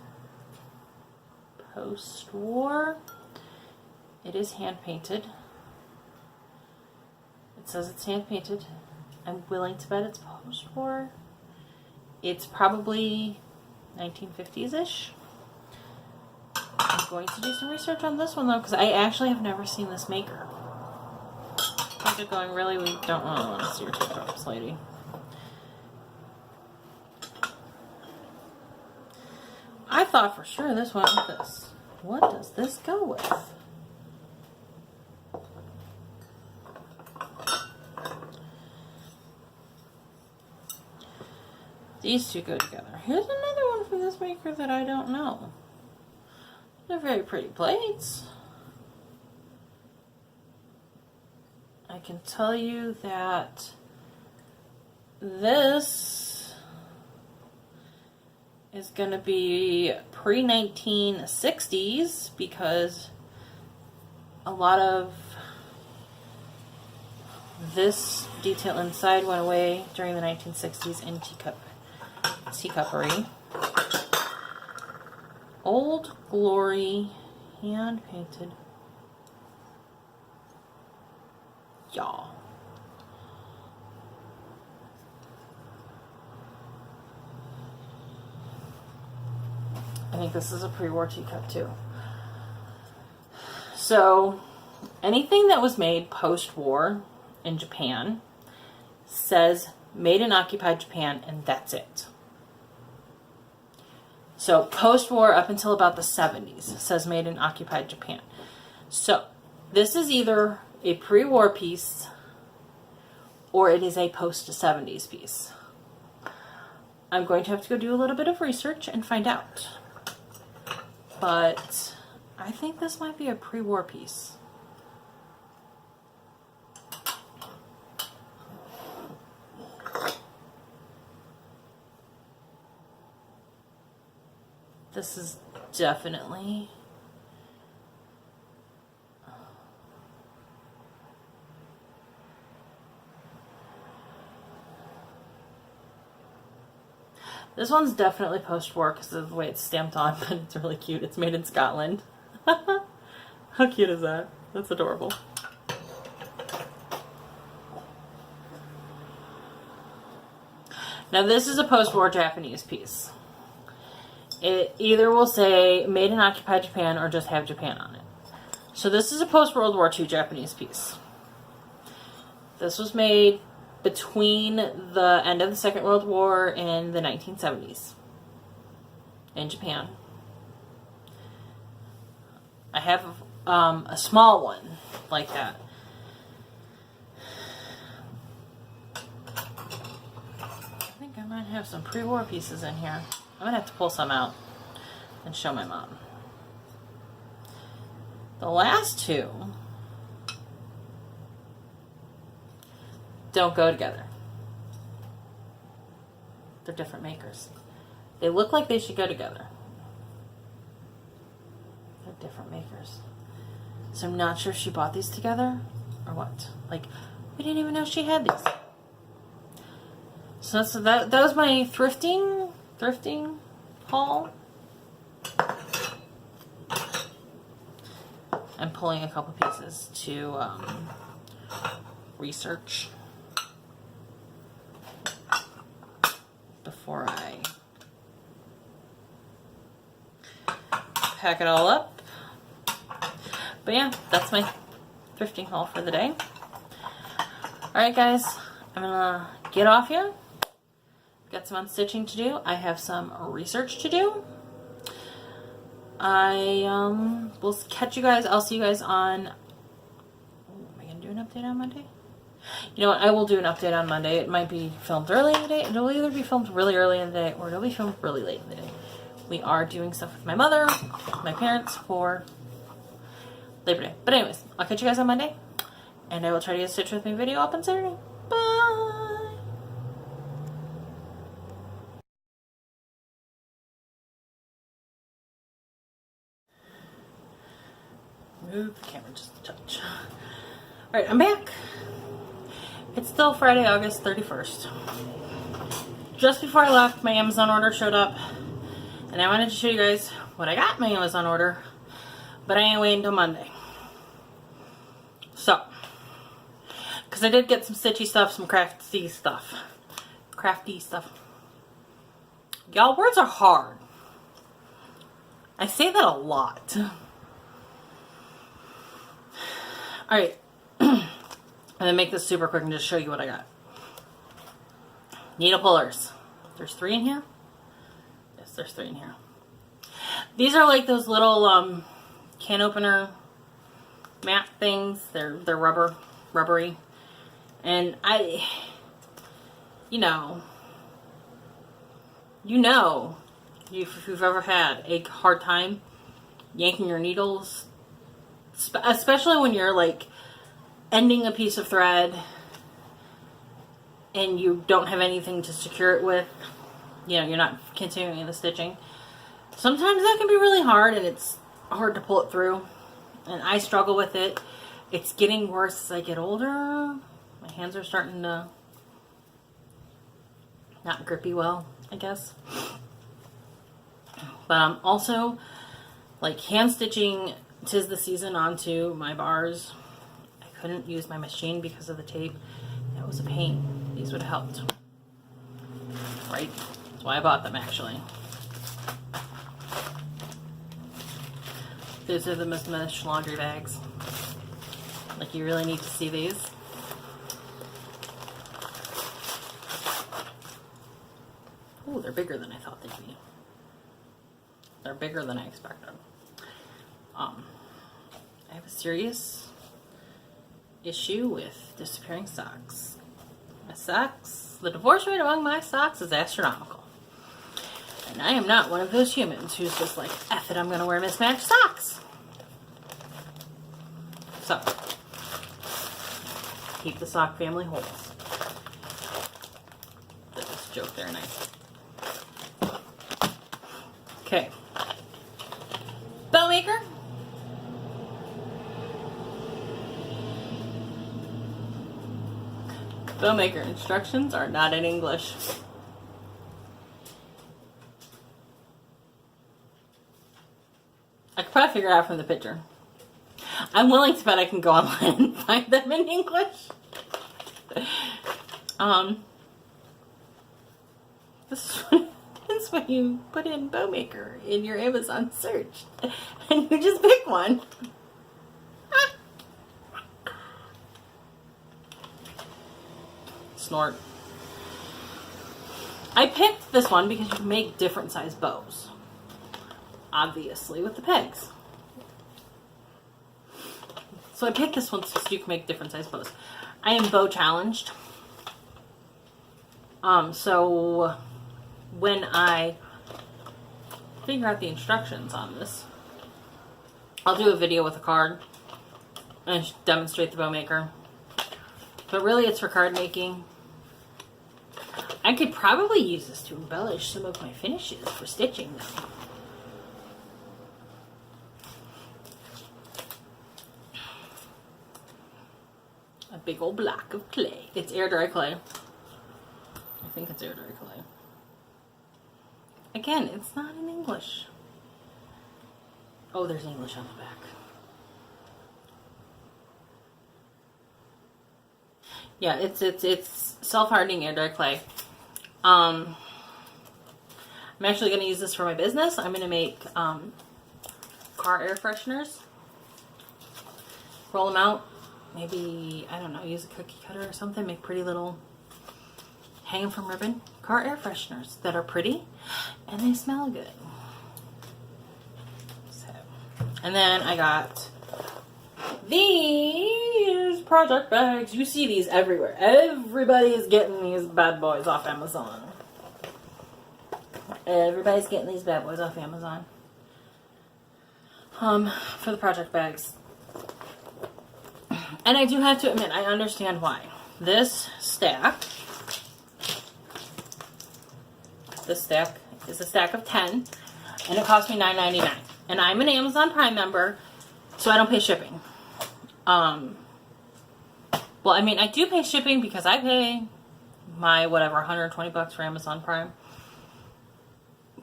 Speaker 1: post-war. It is hand-painted. It says it's hand-painted. I'm willing to bet it's post-war. It's probably 1950s-ish. I'm going to do some research on this one, though, because I actually have never seen this maker. They're going, really? We don't want to see your TikToks, lady. I thought for sure this went with this. What does this go with? These two go together. Here's another one from this maker that I don't know. They're very pretty plates. I can tell you that this is going to be pre-1960s because a lot of this detail inside went away during the 1960s in teacuppery. Old Glory hand painted. Y'all. I think this is a pre-war teacup too. So anything that was made post-war in Japan says made in occupied Japan, and that's it. So post-war up until about the 70s says made in occupied Japan. So this is either a pre-war piece or it is a post-70s piece. I'm going to have to go do a little bit of research and find out. But I think this might be a pre-war piece. This is definitely this one's definitely post-war because of the way it's stamped on, but it's really cute. It's made in Scotland. How cute is that? That's adorable. Now this is a post-war Japanese piece. It either will say made in occupied Japan or just have Japan on it. So this is a post-World War II Japanese piece. This was made between the end of the Second World War and the 1970s in Japan. I have a small one like that. I think I might have some pre-war pieces in here. I'm going to have to pull some out and show my mom. The last two don't go together. They're different makers. They look like they should go together. They're different makers. So I'm not sure if she bought these together or what. Like, we didn't even know she had these. So that was my thrifting haul. I'm pulling a couple pieces to research before I pack it all up. But yeah, that's my thrifting haul for the day. Alright guys, I'm gonna get off here. Got some unstitching to do. I have some research to do. I will catch you guys. I'll see you guys on... am I going to do an update on Monday? You know what? I will do an update on Monday. It might be filmed early in the day. It'll either be filmed really early in the day or it'll be filmed really late in the day. We are doing stuff with my mother, my parents for Labor Day. But anyways, I'll catch you guys on Monday. And I will try to get a Stitch With Me video up on Saturday. Bye! Move the camera just a touch. Alright, I'm back. It's still Friday, August 31st. Just before I left, my Amazon order showed up. And I wanted to show you guys what I got in my Amazon order. But I ain't waiting until Monday. So, because I did get some stitchy stuff, some crafty stuff. Crafty stuff. Y'all, words are hard. I say that a lot. Alright, I'm going to make this super quick and just show you what I got. Needle pullers. There's 3 in here? Yes, there's 3 in here. These are like those little can opener mat things. They're rubbery. And if you've ever had a hard time yanking your needles, especially when you're like ending a piece of thread and you don't have anything to secure it with, you're not continuing the stitching. Sometimes that can be really hard and it's hard to pull it through. And I struggle with it. It's getting worse as I get older. My hands are starting to not grippy well, I guess. But I'm also like hand stitching 'tis the season onto my bars. I couldn't use my machine because of the tape. It was a pain. These would have helped. Right? That's why I bought them, actually. These are the Miss Mesh laundry bags. Like, you really need to see these. Ooh, they're bigger than I thought they'd be. They're bigger than I expected. I have a serious issue with disappearing socks. My socks, the divorce rate among my socks is astronomical. And I am not one of those humans who's just like, F it, I'm going to wear mismatched socks. So, keep the sock family whole. That was a joke there, nice. Okay. Bow maker. Bow maker instructions are not in English. I could probably figure it out from the picture. I'm willing to bet I can go online and find them in English. This is when you put in bow maker in your Amazon search, and you just pick one. Snort. I picked this one because you can make different size bows. Obviously, with the pegs. So I picked this one so you can make different size bows. I am bow challenged. So when I figure out the instructions on this, I'll do a video with a card and demonstrate the bow maker. But really it's for card making. I could probably use this to embellish some of my finishes for stitching though. A big old block of clay. It's air dry clay. I think it's air dry clay. Again, it's not in English. Oh, there's English on the back. Yeah, it's self-hardening air dry clay. I'm actually going to use this for my business. I'm going to make car air fresheners. Roll them out. Maybe, I don't know, use a cookie cutter or something. Make pretty little hang them from ribbon car air fresheners that are pretty and they smell good. So, and then I got these project bags. You see these everywhere. Everybody is getting these bad boys off Amazon. Everybody's getting these bad boys off Amazon. For the project bags. And I do have to admit, I understand why. This stack is a stack of 10, and it cost me $9.99. And I'm an Amazon Prime member, so I don't pay shipping. Well, I mean, I do pay shipping because I pay my, whatever, 120 bucks for Amazon Prime.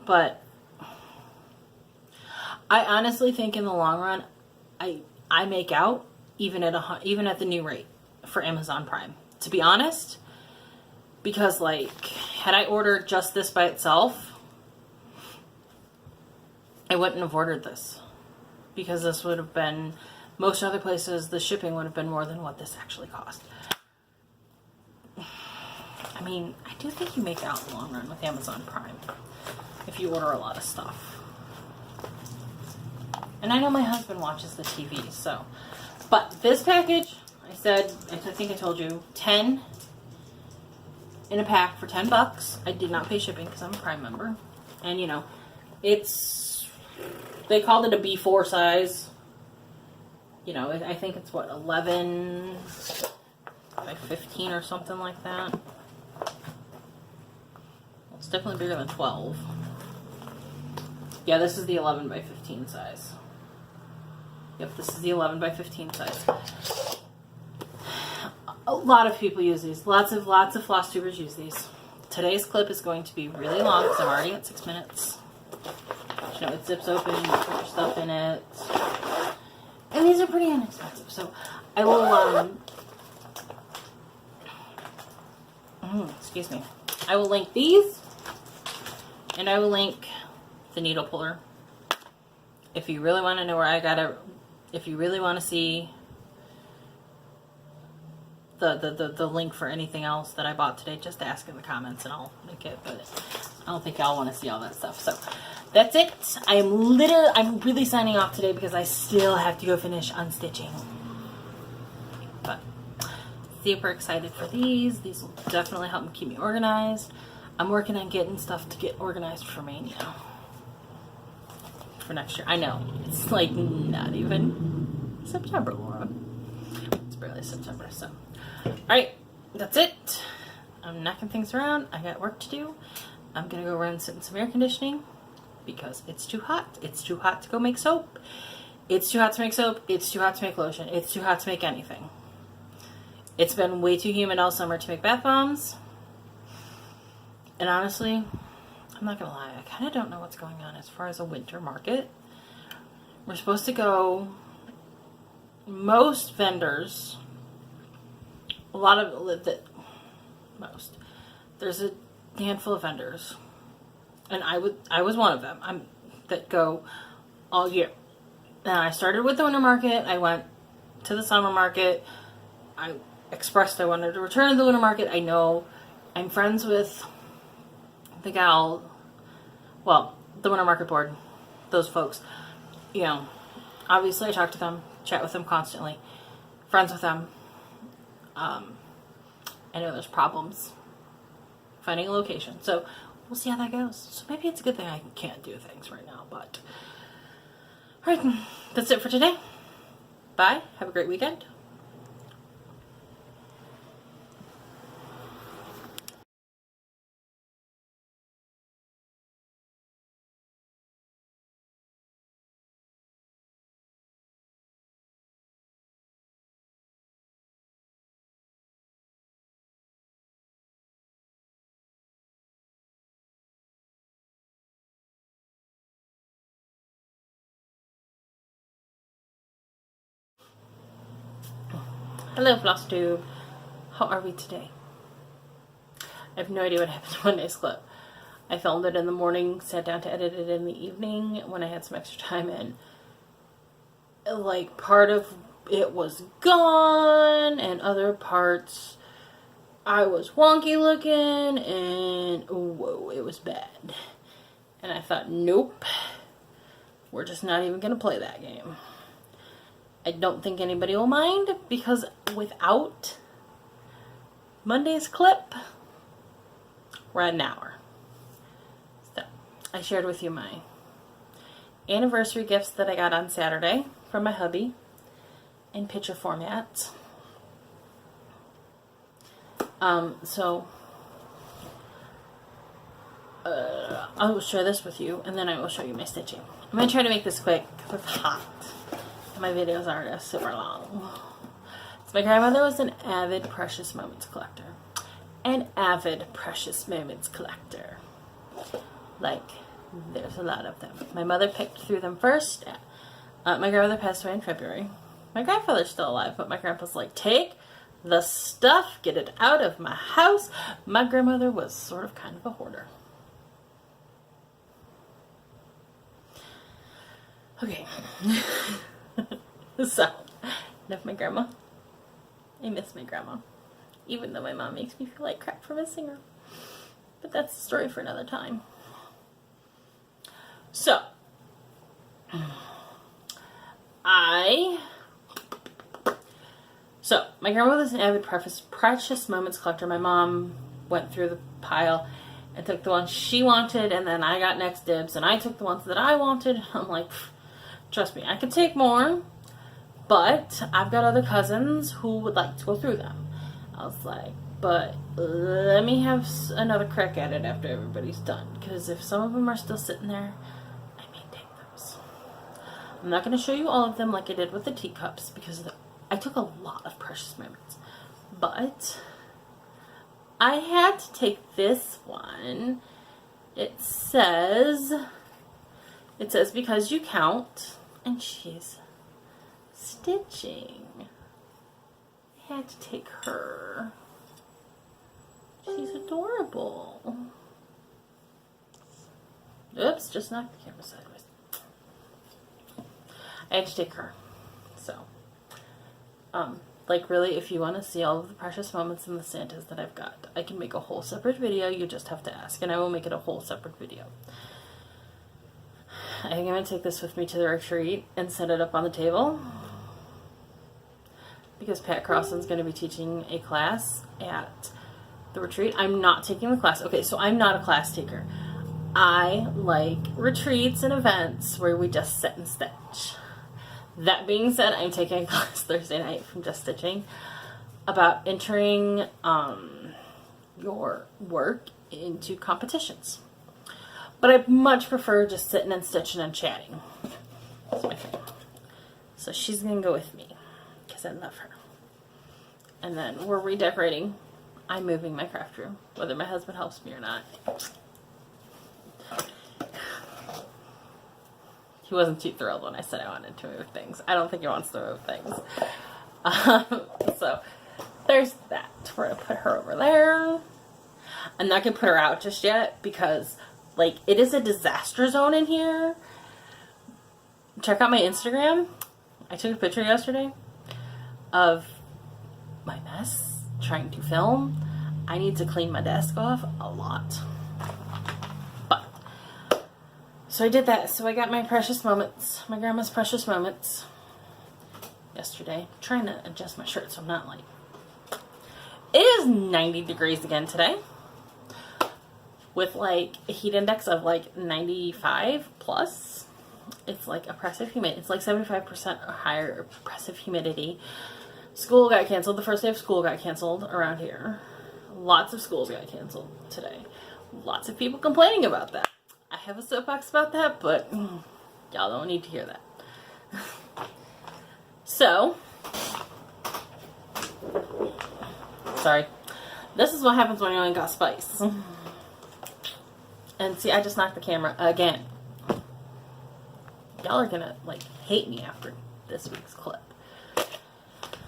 Speaker 1: But I honestly think in the long run, I make out even at the new rate for Amazon Prime. To be honest, because like, had I ordered just this by itself, I wouldn't have ordered this. Because this would have been, most other places, the shipping would have been more than what this actually cost. I mean, I do think you make out in the long run with Amazon Prime if you order a lot of stuff. And I know my husband watches the TV, so. But this package, I think I told you, 10 in a pack for 10 bucks. I did not pay shipping because I'm a Prime member. And, you know, they called it a B4 size. You know, I think it's what, 11 by 15 or something like that. It's definitely bigger than 12. Yeah, this is the 11 by 15 size. Yep, this is the 11 by 15 size. A lot of people use these. Lots of floss tubers use these. Today's clip is going to be really long because I'm already at 6 minutes. You know, it zips open, you put your stuff in it. And these are pretty inexpensive, so I will, excuse me. I will link these, and I will link the needle puller. If you really want to know where I got it, if you really want to see the link for anything else that I bought today, just ask in the comments and I'll link it, but I don't think y'all want to see all that stuff. So that's it. I'm really signing off today because I still have to go finish unstitching. But super excited for these. These will definitely help me keep me organized. I'm working on getting stuff to get organized for Mania for next year. I know it's like not even September, Laura. It's barely September, so. Alright, that's it. I'm knocking things around. I got work to do. I'm gonna go run and sit in some air conditioning because it's too hot. It's too hot to go make soap. It's too hot to make soap. It's too hot to make lotion. It's too hot to make anything. It's been way too humid all summer to make bath bombs. And honestly, I'm not gonna lie, I kind of don't know what's going on as far as a winter market. We're supposed to go, most vendors, there's a handful of vendors, and I was one of them, that go all year. And I started with the winter market, I went to the summer market, I expressed I wanted to return to the winter market. I know I'm friends with the gal, well, the winter market board, those folks, you know, obviously I talk to them, chat with them constantly, friends with them. I know there's problems finding a location, so we'll see how that goes. So maybe it's a good thing I can't do things right now, but alright, that's it for today. Bye, have a great weekend. Hello, FlossTube. How are we today? I have no idea what happened to Monday's clip. I filmed it in the morning, sat down to edit it in the evening when I had some extra time, and like part of it was gone and other parts I was wonky looking, and whoa, it was bad. And I thought, nope, we're just not even gonna play that game. I don't think anybody will mind, because without Monday's clip, we're at an hour. So, I shared with you my anniversary gifts that I got on Saturday from my hubby in picture format. I will share this with you, and then I will show you my stitching. I'm going to try to make this quick because it's hot. My videos aren't super long. So my grandmother was an avid Precious Moments collector. An avid Precious Moments collector. Like, there's a lot of them. My mother picked through them first. My grandmother passed away in February. My grandfather's still alive, but my grandpa's like, take the stuff, get it out of my house. My grandmother was sort of kind of a hoarder. Okay. So, enough my grandma. I miss my grandma. Even though my mom makes me feel like crap for missing her. But that's a story for another time. So, my grandma was an avid Precious Moments collector. My mom went through the pile and took the ones she wanted, and then I got next dibs, and I took the ones that I wanted. I'm like, trust me, I could take more. But I've got other cousins who would like to go through them. I was like, but let me have another crack at it after everybody's done. Because if some of them are still sitting there, I may take those. I'm not going to show you all of them like I did with the teacups because I took a lot of precious moments. But I had to take this one. It says because you count, and she's stitching. I had to take her. She's adorable. Oops, just knocked the camera sideways. I had to take her. So, like really, if you want to see all of the precious moments in the Santas that I've got, I can make a whole separate video. You just have to ask, and I will make it a whole separate video. I think I'm going to take this with me to the retreat and set it up on the table. Because Pat Crossan's going to be teaching a class at the retreat. I'm not taking the class. Okay, so I'm not a class taker. I like retreats and events where we just sit and stitch. That being said, I'm taking a class Thursday night from Just Stitching about entering your work into competitions. But I much prefer just sitting and stitching and chatting. That's my thing. So she's going to go with me because I love her. And then we're redecorating. I'm moving my craft room, whether my husband helps me or not. He wasn't too thrilled when I said I wanted to move things. I don't think he wants to move things. So there's that. We're going to put her over there. I'm not going to put her out just yet because, like, it is a disaster zone in here. Check out my Instagram. I took a picture yesterday of my mess trying to film. I need to clean my desk off a lot. But, so I did that. So I got my precious moments, my grandma's precious moments yesterday. I'm trying to adjust my shirt so I'm not like... It is 90 degrees again today. With like a heat index of like 95 plus. It's like oppressive humidity. It's like 75% or higher oppressive humidity. School got canceled. The first day of school got canceled around here. Lots of schools got canceled today. Lots of people complaining about that. I have a soapbox about that, but y'all don't need to hear that. So, sorry. This is what happens when you ain't got spice. And see, I just knocked the camera again. Y'all are gonna, like, hate me after this week's clip.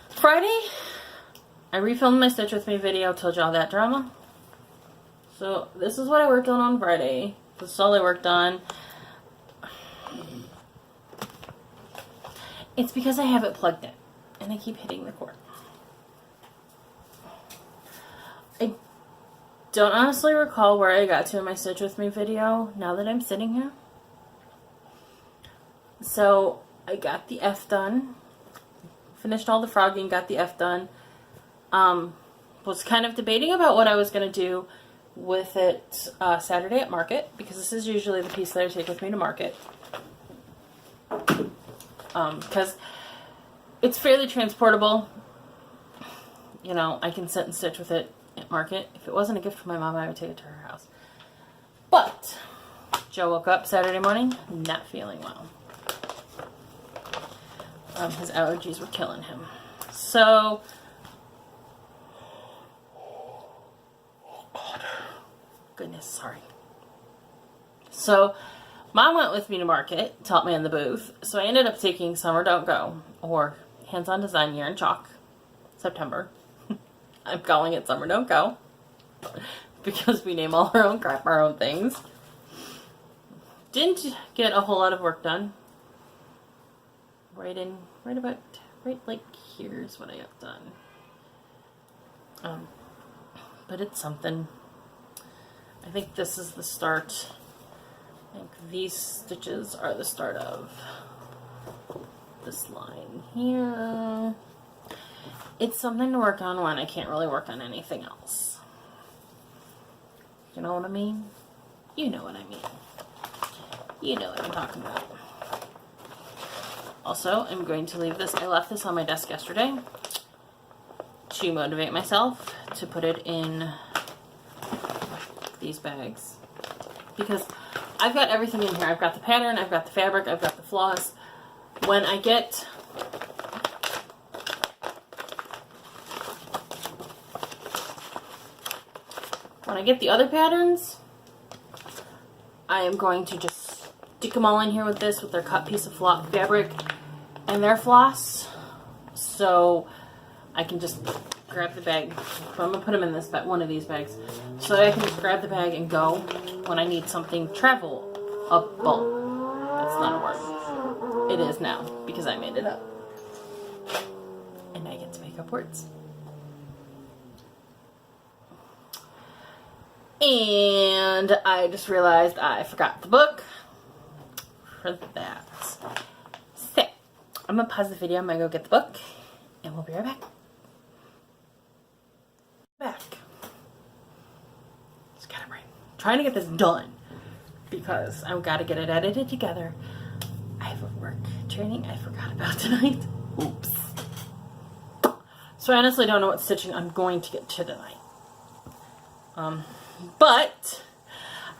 Speaker 1: Friday, I refilmed my Stitch With Me video, told y'all that drama. So, this is what I worked on Friday. This is all I worked on. It's because I have it plugged in. And I keep hitting the cord. I don't honestly recall where I got to in my Stitch With Me video, now that I'm sitting here. So, I got the F done. Finished all the frogging, got the F done. Was kind of debating about what I was going to do with it Saturday at market, because this is usually the piece that I take with me to market. Because it's fairly transportable. You know, I can sit and stitch with it at market. If it wasn't a gift from my mom, I would take it to her house. But Joe woke up Saturday morning not feeling well. His allergies were killing him. So, goodness, sorry. So, Mom went with me to market to help me in the booth. So I ended up taking Summer Don't Go, or Hands-On Design Year in Chalk, September. I'm calling it Summer Don't Go, because we name all our own crap, our own things. Didn't get a whole lot of work done. Right like here's what I have done. But it's something. I think this is the start. I think these stitches are the start of this line here. It's something to work on when I can't really work on anything else. You know what I mean? You know what I mean. You know what I'm talking about. Also, I'm going to leave this. I left this on my desk yesterday to motivate myself to put it in these bags. Because I've got everything in here. I've got the pattern, I've got the fabric, I've got the floss. when I get the other patterns, I am going to just stick them all in here with this, with their cut piece of fabric and their floss, so I can just grab the bag. So I'm gonna put them in this one of these bags, so that I can just grab the bag and go when I need something travelable. That's not a word. It is now because I made it up, and I get to make up words. And I just realized I forgot the book for that. So, I'm gonna pause the video, I'm gonna go get the book, and we'll be right back. Just got it right. Trying to get this done because I've got to get it edited together. I have a work training I forgot about tonight. Oops. So I honestly don't know what stitching I'm going to get to tonight. But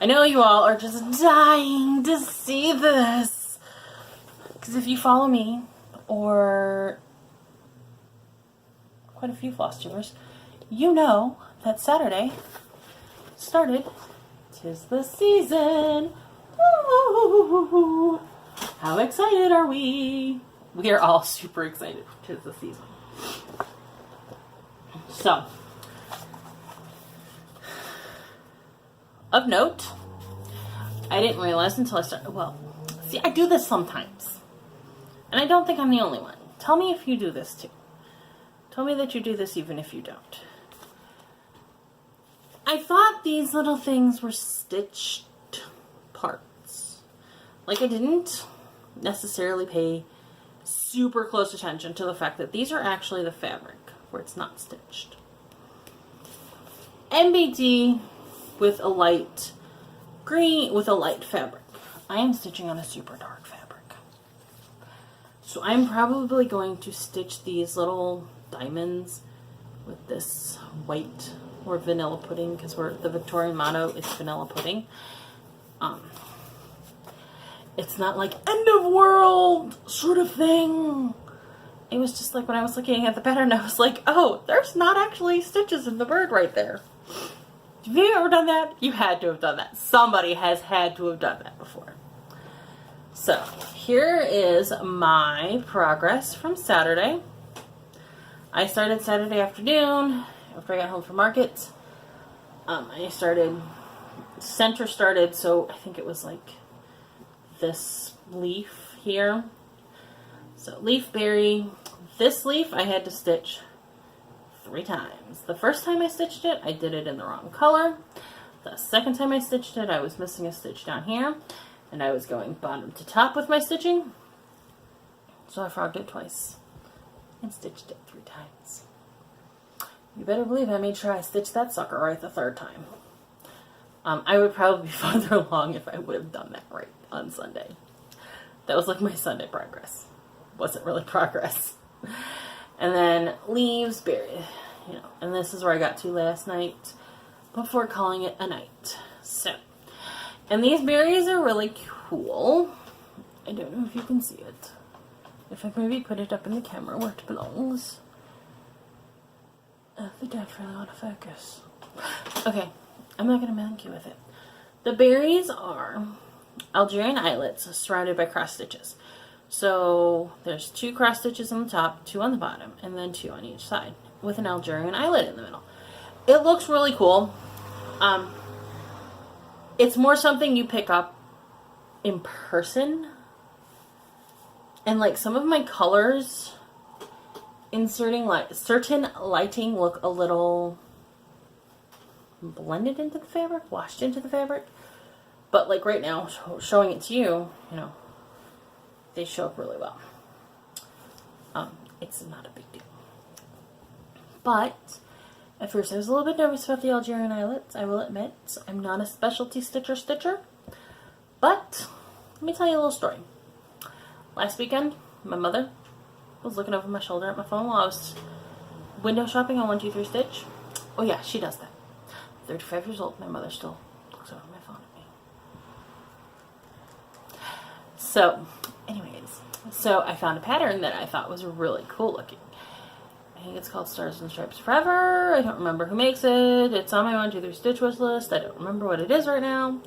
Speaker 1: I know you all are just dying to see this, because if you follow me, or quite a few FlossTubers, you know that Saturday started 'Tis the season. Woo! How excited are we? We are all super excited. 'Tis the season. So, of note, I didn't realize until I started. Well, see, I do this sometimes. And I don't think I'm the only one. Tell me if you do this too. Tell me that you do this even if you don't. I thought these little things were stitched parts. Like, I didn't necessarily pay super close attention to the fact that these are actually the fabric where it's not stitched. MBD with a light green, with a light fabric. I am stitching on a super dark fabric. So I'm probably going to stitch these little diamonds with this white or vanilla pudding, because the Victorian motto is vanilla pudding. It's not like end of world sort of thing. It was just like when I was looking at the pattern, I was like, oh, there's not actually stitches in the bird right there. Have you ever done that? You had to have done that. Somebody has had to have done that before. So here is my progress from Saturday. I started Saturday afternoon after I got home from market. Center started, so I think it was like this leaf here. So leaf berry. This leaf I had to stitch 3 times. The first time I stitched it, I did it in the wrong color. The second time I stitched it, I was missing a stitch down here, and I was going bottom to top with my stitching. So I frogged it twice and stitched it 3 times. You better believe I made sure I stitched that sucker right the 3rd time. I would probably be farther along if I would have done that right on Sunday. That was like my Sunday progress. Wasn't really progress. And then leaves, berry, and this is where I got to last night before calling it a night. So, and these berries are really cool. I don't know if you can see it. If I maybe put it up in the camera where it belongs. The dad's really out of focus. Okay, I'm not going to monkey with it. The berries are Algerian eyelets surrounded by cross stitches. So there's 2 cross stitches on the top, 2 on the bottom, and then 2 on each side with an Algerian eyelet in the middle. It looks really cool. It's more something you pick up in person. And like some of my colors in certain lighting look a little blended into the fabric, washed into the fabric. But like right now, showing it to you, they show up really well. It's not a big deal. But at first I was a little bit nervous about the Algerian eyelets, I will admit. I'm not a specialty stitcher. But let me tell you a little story. Last weekend, my mother was looking over my shoulder at my phone while I was window shopping on 123 Stitch. Oh yeah, she does that. 35 years old, my mother still looks over my phone at me. So, anyways, So I found a pattern that I thought was really cool looking. I think it's called Stars and Stripes Forever. I don't remember who makes it. It's on my 1, 2, 3 stitch wish list. I don't remember what it is right now.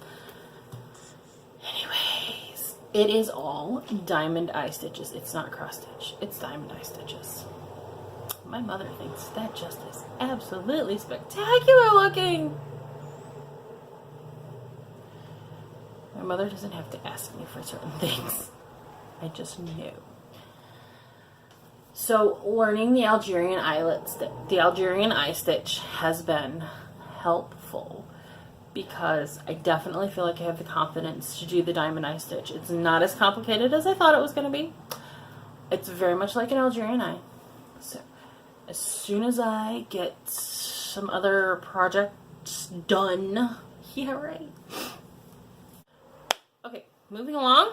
Speaker 1: Anyways, it is all diamond eye stitches. It's not cross stitch. It's diamond eye stitches. My mother thinks that just is absolutely spectacular looking. My mother doesn't have to ask me for certain things. I just knew. So learning the Algerian eye stitch has been helpful because I definitely feel like I have the confidence to do the diamond eye stitch. It's not as complicated as I thought it was going to be. It's very much like an Algerian eye. So as soon as I get some other projects done, yeah, right. Okay, moving along.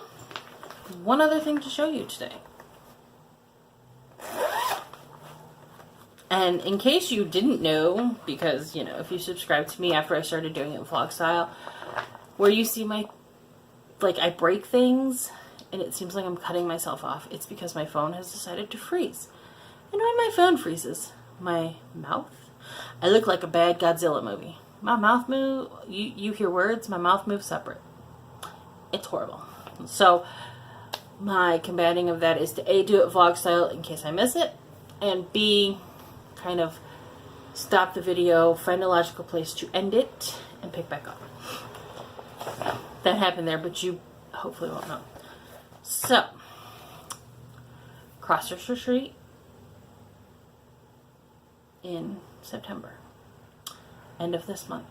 Speaker 1: One other thing to show you today. And in case you didn't know, because, you know, if you subscribe to me after I started doing it in vlog style, where you see my, like, I break things and it seems like I'm cutting myself off, it's because my phone has decided to freeze. And when my phone freezes, my mouth, I look like a bad Godzilla movie. My mouth move, you hear words, my mouth moves separate. It's horrible. So my combating of that is to A, do it vlog style in case I miss it, and B, kind of stop the video, find a logical place to end it, and pick back up. That happened there, but you hopefully won't know. So, Cross Retreat in September. End of this month.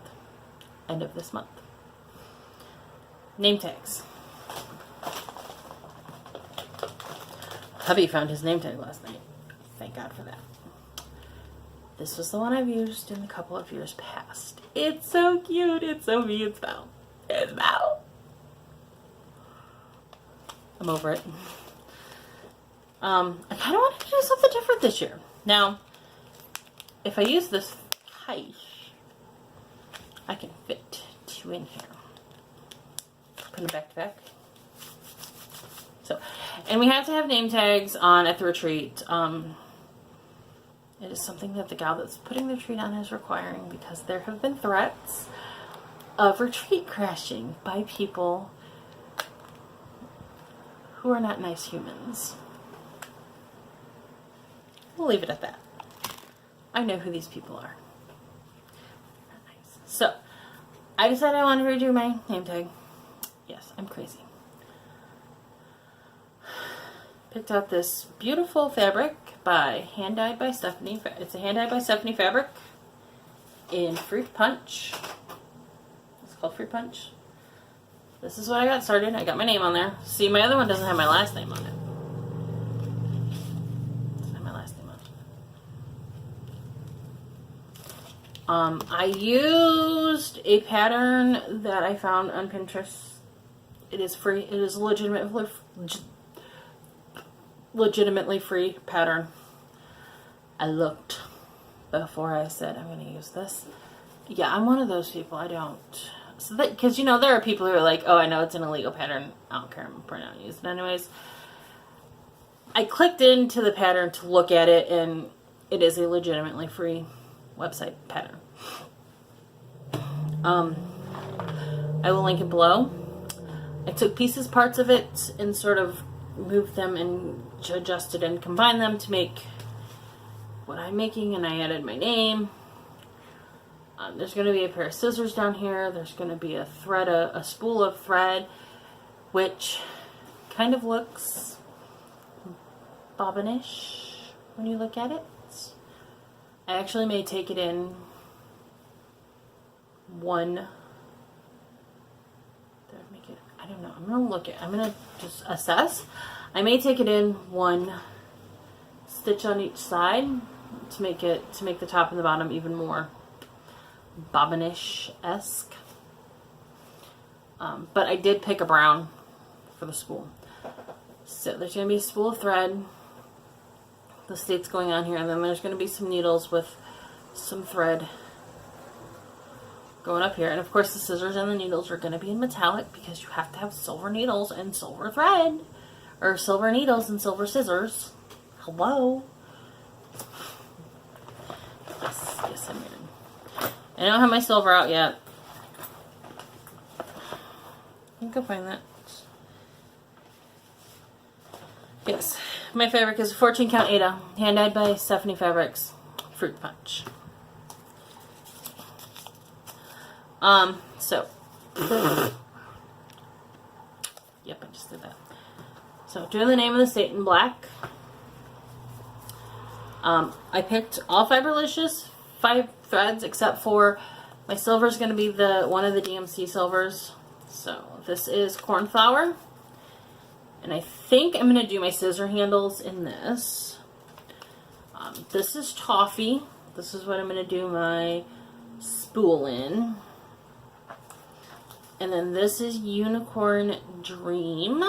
Speaker 1: End of this month. Name tags. Hubby found his name tag last night. Thank God for that. This was the one I've used in a couple of years past. It's so cute. It's so me. It's Val. It's Val. I'm over it. I kind of wanted to do something different this year. Now, if I use this kite, I can fit 2 in here. Put them back to back. So, and we have to have name tags on at the retreat. It is something that the gal that's putting the retreat on is requiring because there have been threats of retreat crashing by people who are not nice humans. We'll leave it at that. I know who these people are. Not nice. So, I decided I wanted to redo my name tag. Yes, I'm crazy. Picked out this beautiful fabric by Hand Dyed by Stephanie. It's a Hand Dyed by Stephanie fabric in Fruit Punch. It's called Fruit Punch. This is what I got started. I got my name on there. See, my other one doesn't have my last name on it. Doesn't have my last name on it. I used a pattern that I found on Pinterest. It is free. It is legitimately free pattern. I looked before I said I'm going to use this. Yeah, I'm one of those people. I don't. So that, because, you know, there are people who are like, oh, I know it's an illegal pattern. I don't care. I'm going to use it anyways. I clicked into the pattern to look at it, and it is a legitimately free website pattern. I will link it below. I took parts of it, and sort of moved them and adjusted and combined them to make what I'm making, and I added my name. There's going to be a pair of scissors down here. There's going to be a thread, a spool of thread, which kind of looks bobbinish when you look at it. I actually may take it in one. Did I make it? I don't know. I'm going to just assess. I may take it in one stitch on each side to make the top and the bottom even more bobbinish-esque. But I did pick a brown for the spool. So there's going to be a spool of thread. The stait's going on here, and then there's going to be some needles with some thread going up here. And of course the scissors and the needles are going to be in metallic because you have to have silver needles and silver thread, or silver needles and silver scissors. Hello. Yes, I'm in. I don't have my silver out yet. You can find that. Yes, my fabric is a 14 count Ada, hand dyed by Stephanie Fabrics, Fruit Punch. So, yep, I just did that. So, doing the name of the state in black. I picked all Fiberlicious 5 threads, except for my silver is going to be one of the DMC silvers. So, this is cornflower. And I think I'm going to do my scissor handles in this. This is toffee. This is what I'm going to do my spool in. And then this is Unicorn Dream.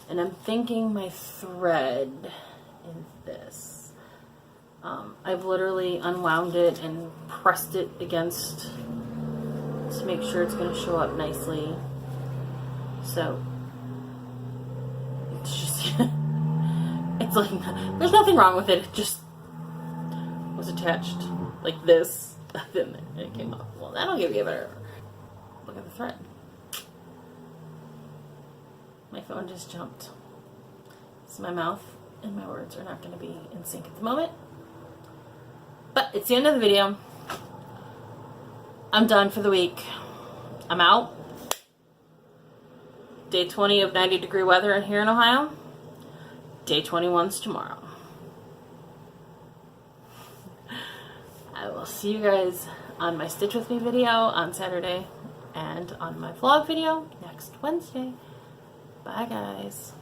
Speaker 1: And I'm thinking my thread in this. I've literally unwound it and pressed it against to make sure it's going to show up nicely. So it's just, it's like, there's nothing wrong with it. It just was attached like this. Then it came up. Well, that'll give you a better look at the thread. My phone just jumped. So my mouth and my words are not going to be in sync at the moment. But it's the end of the video. I'm done for the week. I'm out. Day 20 of 90-degree weather here in Ohio. Day 21's tomorrow. I will see you guys on my Stitch With Me video on Saturday and on my vlog video next Wednesday. Bye, guys.